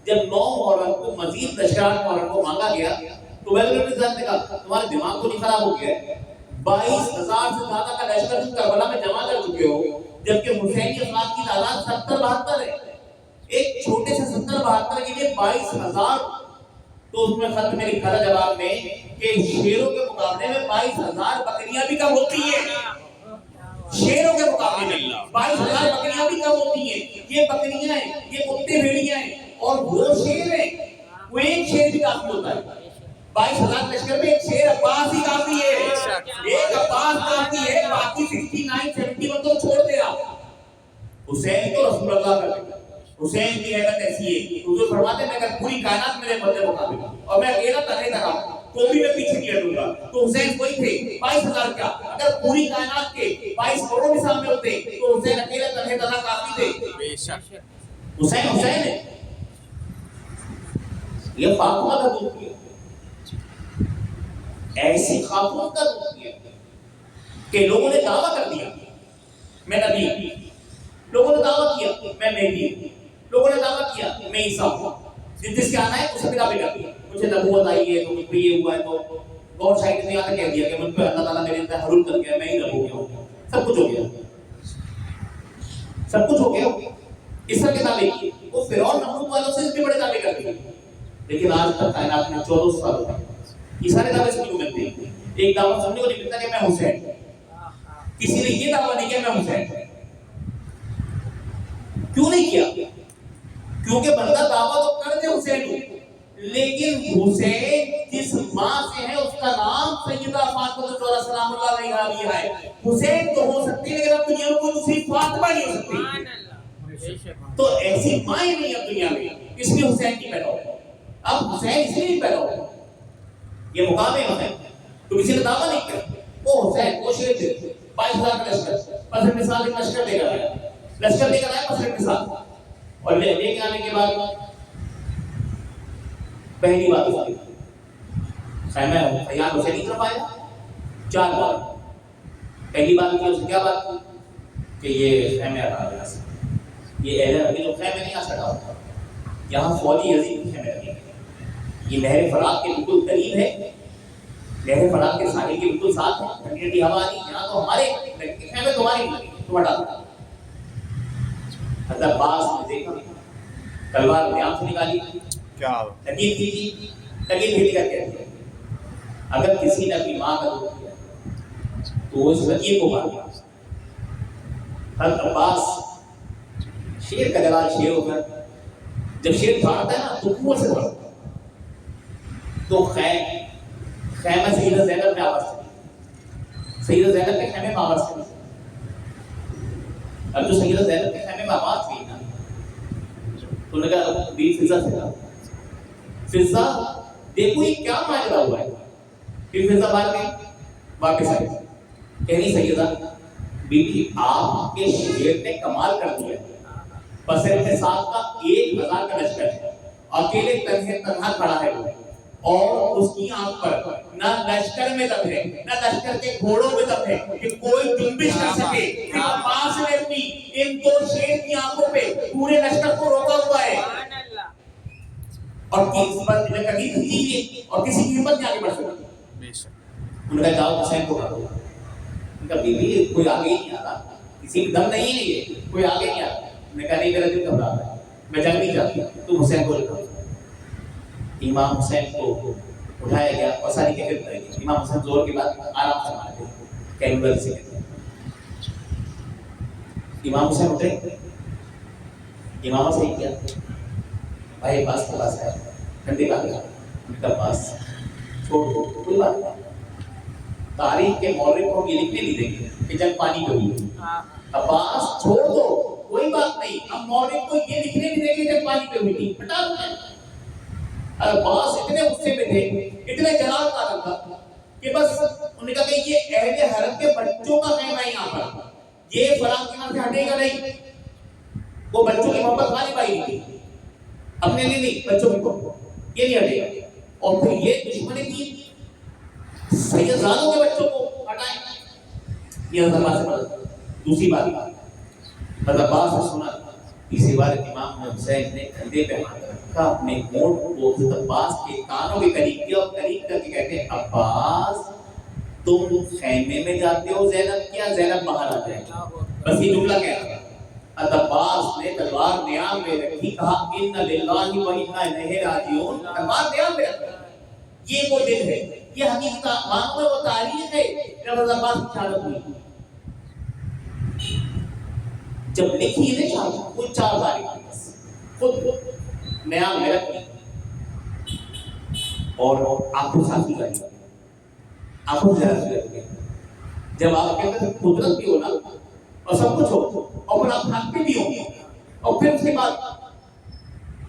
جب 9 محرم کو مزید لشکر محرم کو مانگا گیا تو عبید اللہ بن زیاد نے کہا تمہارے دماغ تو نہیں خراب ہو گیا ہے، 22000 سے زیادہ کا لشکر تم کربلا میں جمع کر چکے ہو، جبکہ حسینی افراد کی تعداد 70-72 ہے، ایک چھوٹے سے 70-72 کے لیے 22000۔ تو اس میں خط میں لکھا تھا جواب میں کہ شیروں کے مقابلے میں 22000 بکریاں بھی کم ہوتی ہیں، شیروں کے مقابلے میں 22000 بکریاں بھی کم ہوتی ہیں، یہ بکریاں ہیں، یہ کتے بھیڑیاں ہیں، اور وہ شیر ہیں، وہ ایک شیر بھی کافی ہوتا ہے۔ 22000 لشکر میں ایک شیر عباس ہی کافی ہے، ایک عباس کافی ہے، باقی 69-71 تو چھوڑ دے آپ۔ حسین تو رسول اللہ کا بیٹا، حسین کی حیبت ایسی ہے، حضور فرماتے ہیں اگر پوری کائنات میرے بندے مقابل اور میں اکیلا تنہے نہ رہا تو بھی میں پیچھے نہیں ہٹوں گا، تو حسین وہی تھے۔ 22000 کیا، اگر پوری کائنات کے 22 کروڑوں کے سامنے ہوتے تو حسین اکیلا تنہے تنہا کافی تھے۔ بے شک حسین حسین ہے، یہ فاطمہ کا دودھ پیا، ایسی خاتون کا دودھ پیا کہ لوگوں نے دعویٰ کر دیا میں نبی، لوگوں نے دعویٰ کیا میں مہدی، لوگوں نے دعویٰ کیا میں عیسیٰ ہوں، جس کے آنا ہے اسے کتابیں کر دیا، مجھے نبوت آئی ہے تو مجھ پہ یہ ہوا ہے، تو غور شاہد نے آتا کہہ دیا کہ مجھ پہ اللہ تعالیٰ میرے اندر حلول کر گیا، میں ہی نبو گیا ہوں، سب کچھ ہو گیا، سب کچھ ہو گیا۔ اس طرح کے دعوے کیے، وہ فرعون نمرود والوں سے اس بھی بڑے دعوے کر دیے، لیکن آج تک کائنات میں 14 سال ہو گئے یہ سارے دعوے سننے کو ملتے ہیں، ایک دعویٰ سننے کو نہیں ملتا کہ میں حسین، کسی نے یہ دعویٰ نہیں کیا میں حسین۔ کیوں نہیں کیا؟ کیونکہ بندہ دعویٰ تو کر دے حسین ہوں، لیکن حسین جس ماں سے ہے اس کا نام سیدہ فاطمہ الزہرا سلام اللہ علیہا بھی ہے۔ حسین تو ہو سکتی ہے لیکن اب دنیا میں کوئی دوسری فاطمہ نہیں ہو سکتی، تو ایسی ماں ہی نہیں اب دنیا میں، اس لیے حسین کی پیدا ہو۔ اب حسین اس لیے نہیں پیدا ہوا، یہ مقام ہے حسین، تو کسی نے دعویٰ نہیں کیا وہ حسین وہ شیر تھے 22,000 کا لشکر، پس مثال ایک لشکر لے کر آیا، لشکر لے کر آیا پس مثال، اور لے کے آنے کے بعد پہلی بات ہوئی خیمہ خیام حسین کی طرف آیا 4 بار. پہلی بات کی اس نے کیا بات کی کہ یہ خیمہ ہٹا دیا، یہ اہل ابھی جو خیمہ نہیں آ سکا ہوتا، یہاں فوجی عظیم خیمہ لگے، یہ نہر فرات کے بالکل قریب ہے، نہر فرات کے ساحل کے بالکل ساتھ ہے، ٹھنڈی ٹھنڈی ہوا آتی، یہاں تو ہمارے خیمے تمہاری تم ہٹا دو. حضرت عباس نے دیکھا، تلوار نیام سے نکالی، تکیل کھینچی، تکیل کھینچ کر کہتے ہیں اگر کسی نے اپنی ماں کا دکھ کیا تو وہ اس تکیل کو مار دیا. حضرت عباس شیر کا جلال شیر ہو کر جب شیر بھاگتا ہے نا تو قوت سے بھاگتا ہے، تو خیمہ سیدہ زینب میں آواز چلی، سیدہ زینب کے خیمے میں آواز چلی. اب جو سیدہ زینب کے خیمے میں آواز چلی نا تو نے کہا بیوی فضا سے کہا فضا دیکھو یہ کیا ماجرا ہوا ہے. پھر فضا باہر گئی واپس آئی، کہنی سیدہ بیوی آپ کے شیر نے کمال کر دیا، بسر کے ساتھ کا 1,000 کا لشکر ہے، اکیلے تنہا کھڑا ہے وہ، اور اس کی آنکھ پر نہ لشکر میں دم ہے نہ لشکر کے گھوڑوں میں دم ہے کہ کوئی جنبش کر سکے. عباس نے اپنی ان 2 شیر کی آنکھوں پہ پورے لشکر کو روکا ہوا ہے، اور کسی پر کبھی کھینچی اور کسی کی ہمت نہیں آگے بڑھ سکتی. انہوں نے کہا جاؤ حسین کو مارو. ان کا بیوی کوئی آگے ہی نہیں آتا، کسی میں دم نہیں ہے، یہ کوئی آگے نہیں آتا. میں نے کہا نہیں میرا دل گھبرا رہا ہے، میں جنگ نہیں چاہتی، تم حسین کو لے. امام حسین کو اٹھایا گیا اور ساری کیفیت بتائی گئی. امام حسین زور کے بعد آرام سے مارے گئے، کیمبر سے کہتے ہیں. امام حسین اٹھے، امام صحیح کیا بھائی عباس کے پاس آیا، ٹھنڈی بات ہے عباس چھوڑ دو کوئی بات نہیں، تاریخ کے مورخ کو یہ لکھنے نہیں دیں گے کہ جنگ پانی پہ ہوئی. عباس چھوڑ دو کوئی بات نہیں، ہم مورخ کو یہ لکھنے نہیں دیں گے جنگ پانی پہ ہوئی تھی، ہٹا دو. عباس اتنے غصے میں تھے، اتنے جلال کا رنگ تھا کہ بس انہوں نے کہا کہ یہ اہل حرم کے بچوں کا خیمہ ہے یہاں پر، یہ فلاں کے نام سے ہٹے گا نہیں. وہ بچوں کی محبت غالب آئی تھی، اپنے لیے نہیں بچوں کی محبت، یہ نہیں ہٹے گا. اور پھر یہ دشمنی کی سیدزادوں کے بچوں کو ہٹائیں، یہ حضرت عباس سے مدد. دوسری بات حضرت عباس نے سنا، اسی بار امام حسین نے کندھے پہ ہاتھ رکھا، اپنے ہونٹ کو حضرت عباس کے کانوں کے قریب کیا اور قریب کر کے کہتے ہیں عباس تم خیمے میں جاتے ہو زینب کیا زینب باہر آ جائے. بس یہ جملہ کہہ رہا. حضرت عباس نے تلوار نیام میں رکھی، کہا ان للہ و انا الیہ راجعون. تلوار نیام میں رکھا، یہ وہ دن ہے، یہ حقیقت معلوم ہے، وہ تاریخ ہے جب حضرت عباس کی شہادت ہوئی. جب لکھی ہے شہادت وہ 4 تاریخ خود نیام میں رکھی اور آنکھوں ساتھی گئی، آنکھوں سے رکھی. جب آپ کے اندر قدرت بھی ہو نا اور سب کچھ ہو اور پھر آپ حق پہ بھی ہوں گے، اور پھر اس کے بعد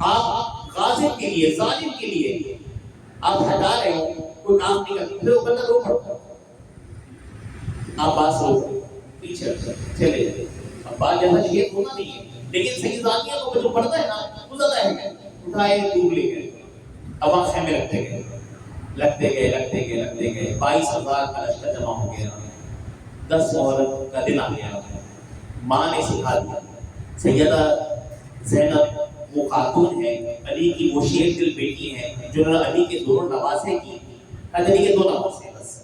آپ غاصب کے لیے ظالم کے لیے آپ ہٹا رہے ہو، کوئی کام نہیں کرتے، پھر وہ بندہ رو پڑتا. آپ بات رو پیچھے چلے جائے. اب بات جہاں یہ ہونا نہیں ہے، لیکن صحیح ذاتیہ کو جو پڑھتا ہے نا وہ زیادہ ہے. اٹھائے دور لے گئے، اب آپ خیمے رکھتے گئے 22,000 کا لشکر جمع ہو گیا. 10 محرم کا دن آ گیا. ماں نے سکھا دیا. سیدہ زینب وہ خاتون ہے، علی کی وہ شیر دل بیٹی ہے جنہوں نے علی کے دونوں نواسے کی. علی کے 2 نواسے بس،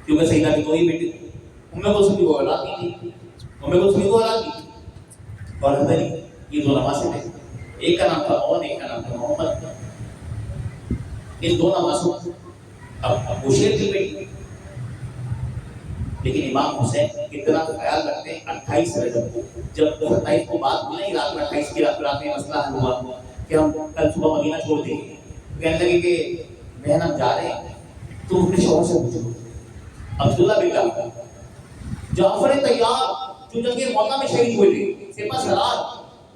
کیونکہ سیدہ کی 2 ہی بیٹی تھی. ام کلثوم کی وہ اولاد نہیں تھی، ام کلثوم کی وہ اولاد نہیں تھی، اور حضرت علی یہ 2 نواسے تھے. ایک کا نام تھا اون، ایک کا نام تھا محمد. ان 2 نواسوں اب وہ شیر دل بیٹی. لیکن امام حسین کتنا خیال رکھتے ہیں 28 رجب کو، جب 27 کو بات ہوئی رات میں 28 کی رات میں مسئلہ حل ہوا کہ ہم کل صبح مدینہ چھوڑ دیں گے. کہنے لگے کہ بہن ہم جا رہے ہیں، تم اپنے شوہر سے پوچھو. عبداللہ بن جعفر تیار جو جنگ موتا میں شہید ہوئے تھے، سپہ سالار،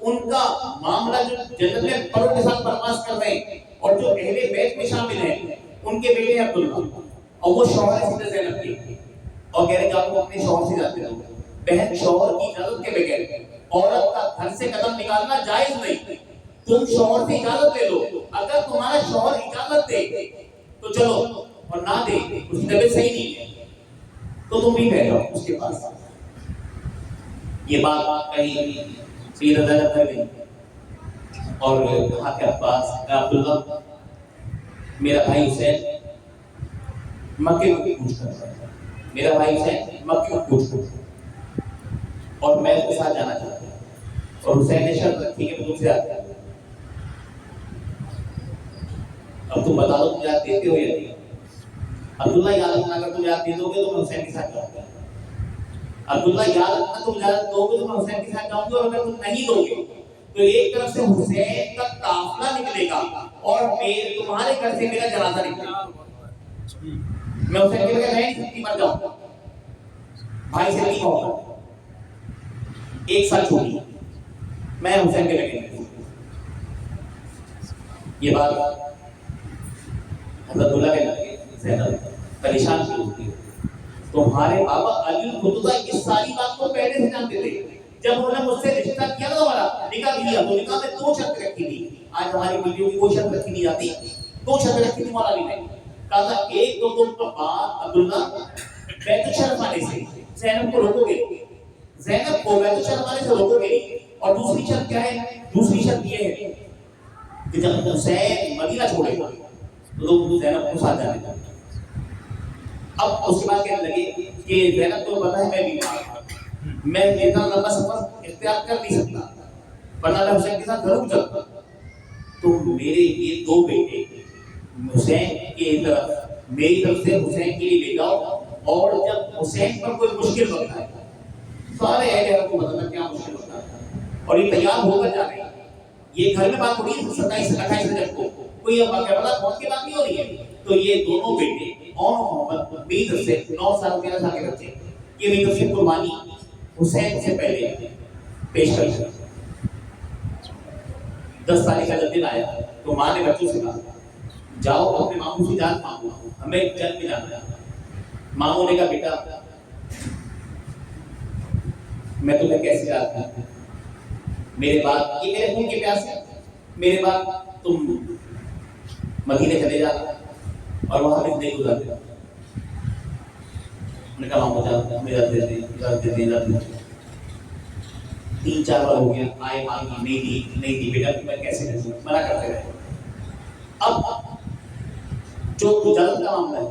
ان کا معاملہ جو جنت میں پروں کے ساتھ پرواز کر رہے ہیں، اور جو اہل بیت میں شامل ہیں ان کے بیٹے عبداللہ، اور وہ شوہر ہے سیدہ زینب کے، اور کہہ رہے کہ آپ اپنے شوہر سے جاتے رہو. بہن شوہر کی اجازت کے بغیر عورت کا گھر سے قدم نکالنا جائز نہیں. تم شوہر سے اجازت لے لو، اگر تمہارا شوہر اجازت دے تو چلو، اور نہ دے اس کی طبیعت صحیح نہیں ہے تو تم بھی بیٹھو اس کے پاس. یہ بات کہی سیدہ زینب کر گئی اور کہا کہ عباس عبداللہ میرا بھائی حسین مکے کو کوچ کر رہا ہے، میرا بھائی حسین مکے کو کوچ کر رہا ہے اور میں اس کے ساتھ جانا چاہتا ہوں. اور حسین نے شرط رکھی کہ میں تم سے آتا ہوں. اب تم بتا دو تم یاد دیتے ہو یا نہیں. عبداللہ یاد رکھنا اگر تم یاد دے دو گے تو میں حسین کے ساتھ جاؤں گا. عبداللہ یاد رکھنا تم یاد دو گے تو میں حسین کے ساتھ جاؤں گا، اور اگر تم نہیں دو گے تو ایک طرف سے حسین کا قافلہ نکلے گا اور تمہارے گھر سے میرا جنازہ نکلے گا. میں حسین کے بغیر نہیں سکتی، مر جاؤں. بھائی سے نہیں ہوگا، ایک سال چھوٹی میں حسین کے بغیر نہیں. یہ بات حضرت اللہ کے لگے زینب پریشان کی ہوتی ہے. تمہارے بابا علی الخطبہ اس ساری بات کو پہلے سے جانتے تھے. جب انہوں نے مجھ سے رشتہ کیا نا ہمارا نکاح کیا تو نکاح میں 2 شرط رکھی تھی. آج ہماری بیٹیوں کی کوئی شرط رکھی نہیں جاتی، 2 شرط رکھی تھی مولا علی نے. کہا تھا ایک تو تم عبداللہ بیت الشرف آنے سے زینب کو روکو گے، زینب کو بیت الشرف آنے سے روکو گے. اور دوسری شرط کیا ہے؟ دوسری شرط یہ ہے کہ جب حسین مدینہ چھوڑے گا تو لوگ زینب کو ساتھ جانے جاتے. اب اس کے بعد کہنے لگے کہ زینب تو پتہ ہے میں بیمار ہوں، میں اتنا لمبا سفر اختیار کر نہیں سکتا، ورنہ میں حسین کے ساتھ ضرور چلتا. تو میرے یہ 2 بیٹے حسین کی طرف میری طرف سے حسین کے لیے لے جاؤ، اور جب حسین پر کوئی مشکل وقت آئے سارے اہل عرب کو بتانا کیا مشکل ہوتا ہے. اور یہ تیار ہو کر جا رہے ہیں. یہ گھر میں بات ہو رہی ہے 27-28 رجب کو، کوئی اب کربلا پہنچ کے بات نہیں ہو رہی ہے. تو یہ دونوں بیٹے اور محمد میری طرف سے 9 سال 13 سال کے بچے، یہ میری طرف سے قربانی حسین سے پہلے پیش کر دی. 10 تاریخ کا جب دن آیا تو ماں نے بچوں سے کہا جاؤ اپنے ماموں سے جان مانگو، ہمیں جنگ میں جانا ہے. ماموں نے کہا بیٹا میں تمہیں کیسے یاد کروں، میرے بعد یہ میرے خون کے پیاس ہے، میرے بعد تم مدینے چلے جانا اور وہاں بھی نہیں گزارتے. میں نے کہا ماموں جان ہمیں اجازت دے دیں. 3-4 بار ہو گیا، آئے مانگی نہیں دی بیٹا میں کیسے دوں، منع کرتے رہے. اب جو اجازت کا معاملہ ہے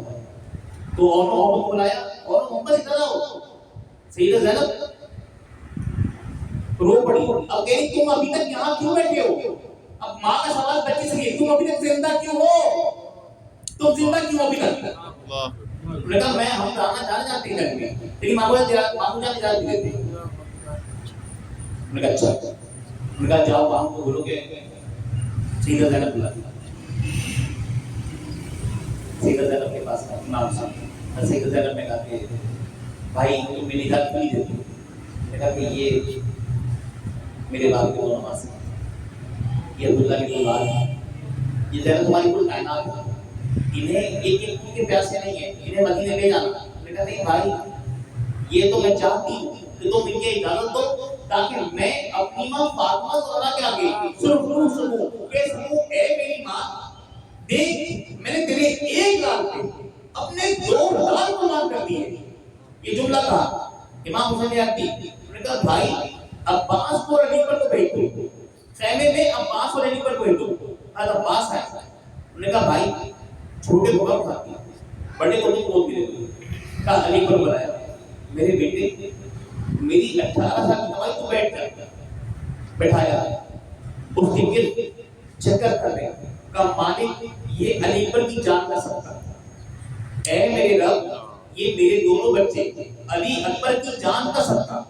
تو اور محمد کو بلایا، اور محمد ادھر آؤ. سیدہ زینب رو پڑی. اب کہہ رہی تم ابھی تک یہاں کیوں بیٹھے ہو؟ اب ماں کا سوال بچے سے یہ تم ابھی تک زندہ کیوں ہو؟ تم زندہ کیوں ابھی تک؟ انہوں نے کہا میں ہم جانا چاہتے ہیں گھر میں، لیکن ماموں جان اجازت نہیں دیتے. انہوں نے کہا اچھا. انہوں نے کہا جاؤ ماموں کو بولو کہ سیدہ زینب بلا. سیدہ زینب کے پاس امام صاحب سیدہ زینب نے کہا کہ بھائی تم میری اجازت نہیں دیتے. میں نے کہا کہ یہ میرے باپ کے 2 نماز ہیں، یہ عبداللہ کی اولاد ہے، یہ زینب تمہاری کل کائنات ہے، انہیں ایک خون کے پیاسے نہیں ہے، انہیں مدینے لے جانا. میں نے کہا نہیں بھائی یہ تو میں چاہتی ہوں کہ تم ان کی اجازت دو تاکہ میں اپنی ماں فاطمہ زہرا کے آگے سکوں اے میری ماں دیکھ میں نے تیرے 1 لال پہ اپنے 2 لال قربان کر دیے. یہ جملہ کہا امام حسین نے آتی. انہوں نے کہا بھائی عباس کو علی پر تو بھیج دو، خیمے میں عباس اور علی پر بھیج دو. عباس آیا. انہوں نے کہا بھائی چھوٹے کو کب کھاتی بڑے کو نہیں بول دے. کہا علی پر بلایا. میرے بیٹے میری 18 سال کی دوائی تو بیٹھ کر بیٹھایا اس کے گرد چکر کر رہے. کہا مالک یہ علی پر کی جان کا سکتا ہے، اے میرے رب یہ میرے دونوں بچے علی اکبر کی جان کا سکتا،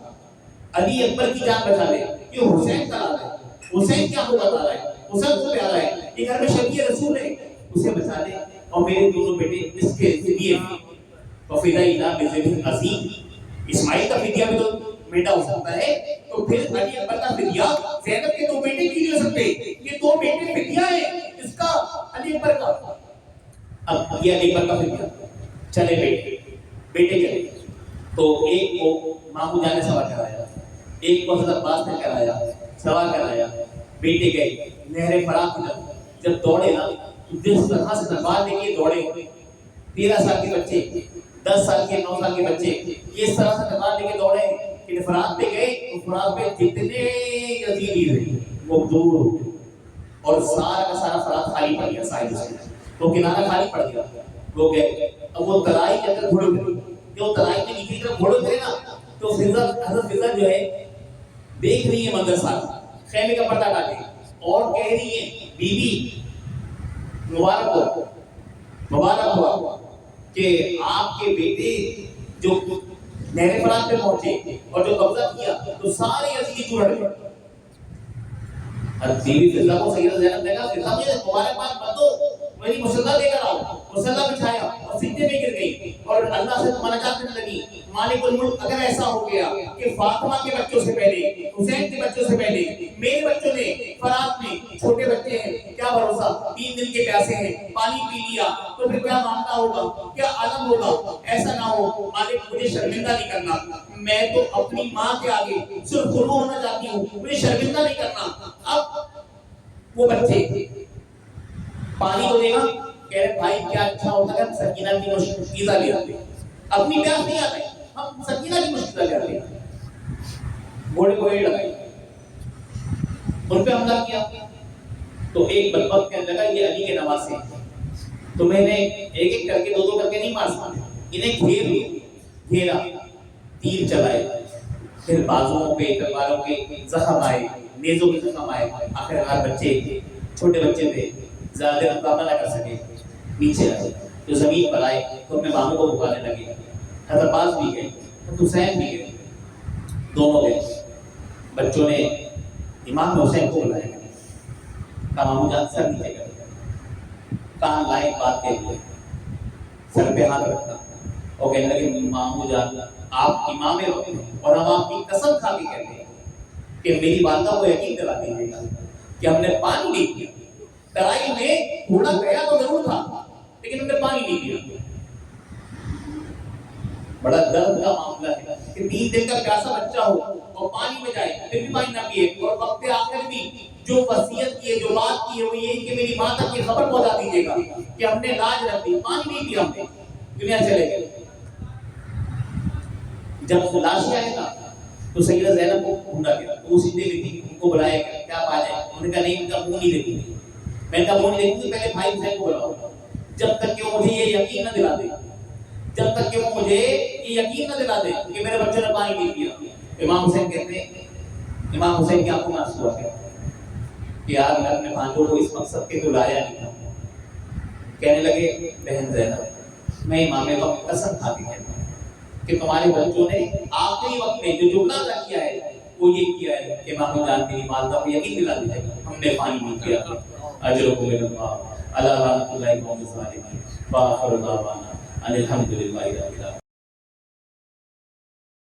علی اکبر کی جان بچا لے. یہ حسین کا رہا ہے، حسین کیا کو بتا رہا ہے، حسین کو پیارا ہے، یہ گھر میں شفیع رسول ہے، اسے بچا لے. اور میرے دونوں بیٹے اس کے ذریعے وفدائنا بذبح عظیم. اسماعیل کا فدیہ بھی تو بیٹا ہو سکتا ہے، تو پھر علی اکبر کا فدیہ زینب کے 2 بیٹے کیوں نہیں ہو سکتے؟ یہ 2 بیٹے فدیہ ہیں اس کا، علی اکبر کا۔ اب یہ علی اکبر کا فدیہ چلے بیٹے چلے، تو ایک کو مامو جان نے سوا کرایا، ایک کو حضرت عباس نے کرایا، سوا کرایا، بیٹے گئے نہر فرات کی طرف۔ جب دوڑے نا تو جس طرح سے تلوار لے کے دوڑے، 13 سال کے بچے، 10 سال کے 9 سال کے بچے اس طرح سے تلوار لے کے دوڑے کہ فرات پہ گئے تو فرات پہ جتنے یزیدی تھے وہ دور ہو گئے اور سارا کا سارا فرات خالی پڑ گیا ساحل سے، تو کنارہ خالی پڑ گیا، وہ گئے۔ اب وہ ترائی کے اندر گھوڑے تھے، جو ترائی کے نیچے کی طرف گھوڑے تھے نا، تو حضرت فضل جو ہے دیکھ رہی ہے منظر سارا، خیمے کا پردہ ڈالے اور کہہ رہی ہے بی بی مبارک ہوا کہ آپ کے بیٹے جو نہر فرات پہ پہنچے اور جو قبضہ کیا تو سارے یزیدی دور ہٹ گئے۔ بیوی فضلہ کو سیدہ زینب نے کہا فضلہ مجھے مبارکباد مت دو، میری مسلح لے کر آؤ، مسلح بچھایا اور سجدے میں گر گئی اور اللہ سے مناجات کرنے لگی، مالک الملک اگر ایسا ہو گیا کہ فاطمہ کے بچوں سے پہلے، حسین کے بچوں سے پہلے میرے بچوں نے فرات میں، چھوٹے بچے ہیں کیا بھروسہ، 3 دن کے پیاسے ہیں، پانی پی لیا تو پھر کیا معاملہ ہوگا، کیا عالم ہوگا، ایسا نہ ہو مالک مجھے شرمندہ نہیں کرنا، میں تو اپنی ماں کے آگے صرف خلو ہونا چاہتی ہوں، مجھے شرمندہ نہیں کرنا۔ اب وہ بچے پانی کو دے گا، کہہ رہے بھائی کیا اچھا ہوتا ہے سکینہ کی مشکیزہ لے آتے، اپنی پیاس نہیں آتے، ہم سکینہ کی مشکیزہ لے آتے، گھوڑے کو ایڑ لگائی، ان پہ حملہ کیا، تو ایک بدبخت کہنے لگا یہ علی کے نواسے ہیں، تو میں نے ایک ایک کر کے 2 کر کے نہیں مار سکتے، انہیں گھیر لیا، گھیرا، تیر چلائے، پھر بازوؤں پہ تلواروں کے زخم آئے، نیزوں کے زخم آئے، آخرکار بچے چھوٹے بچے تھے زیادہ مقابلہ نہ کر سکے، نیچے آئے، جو زمین پر آئے تو اپنے ماموں کو پکارنے لگے، حضرت عباس بھی گئے، حضرت حسین بھی گئے، دونوں گئے، بچوں نے امام حسین کو بلایا، کہا ماموں جان سر نیچے کر، کہاں لائے بات کے لیے، سر پہ ہاتھ رکھا اور کہنے لگے ماموں جان آپ امام وقت ہیں اور ہم آپ کی قسم کھا کے کہتے ہیں کہ میری والدہ کو یقین دلا دیجیے گا کہ ہم نے پانی نہیں پیا، ترائی میں گھوڑا گیا تو ضرور تھا لیکن ہم نے پانی نہیں پیا۔ بڑا درد کا معاملہ ہے کہ 3 دن کا پیاسا بچہ ہو اور پانی میں جائے پھر بھی پانی نہ پیے، اور وقت آخر بھی جو وصیت کی ہے، جو بات کی ہے وہ یہ کہ میری ماں تک یہ خبر پہنچا دیجیے گا کہ ہم نے لاج رکھ دی، پانی نہیں پیا ہم نے، دنیا چلے گئے۔ جب لاشیں آئے نا تو سیدہ زینب کو ڈھونڈا گیا، تو وہ سیدھے لیتی ان کو بلایا گیا، کیا بات ہے؟ انہوں نے کہا نہیں، ان کا منہ نہیں دیکھوں گی، میں ان کا منہ نہیں دیکھوں گی، پہلے بھائی حسین کو بلاؤ جب تک کہ وہ مجھے یہ یقین نہ دلا دے، جب تک کہ وہ مجھے یہ یقین نہ دلا دے کہ میرے بچوں نے پانی نہیں پیا۔ امام حسین کہتے ہیں، امام حسین کی آنکھوں میں آنسو آ گئے کہ یار میں اپنے بھانجوں کو اس مقصد کے تو لایا نہیں تھا۔ کہنے لگے بہن زینب میں امام وقت قسم کھا کے کہتا ہوں کہ تمہارے بچوں نے آخری وقت میں جو جملہ ادا کیا ہے وہ یہ کیا ہے کہ مامو جان میری والدہ کو یقین دلا دیجیے گا ہم نے پانی نہیں پیا، اجرکم من اللہ، اللہ رحمۃ اللہ وبرکاتہ، باخر دعوانا ان الحمد للہ رب العالمین۔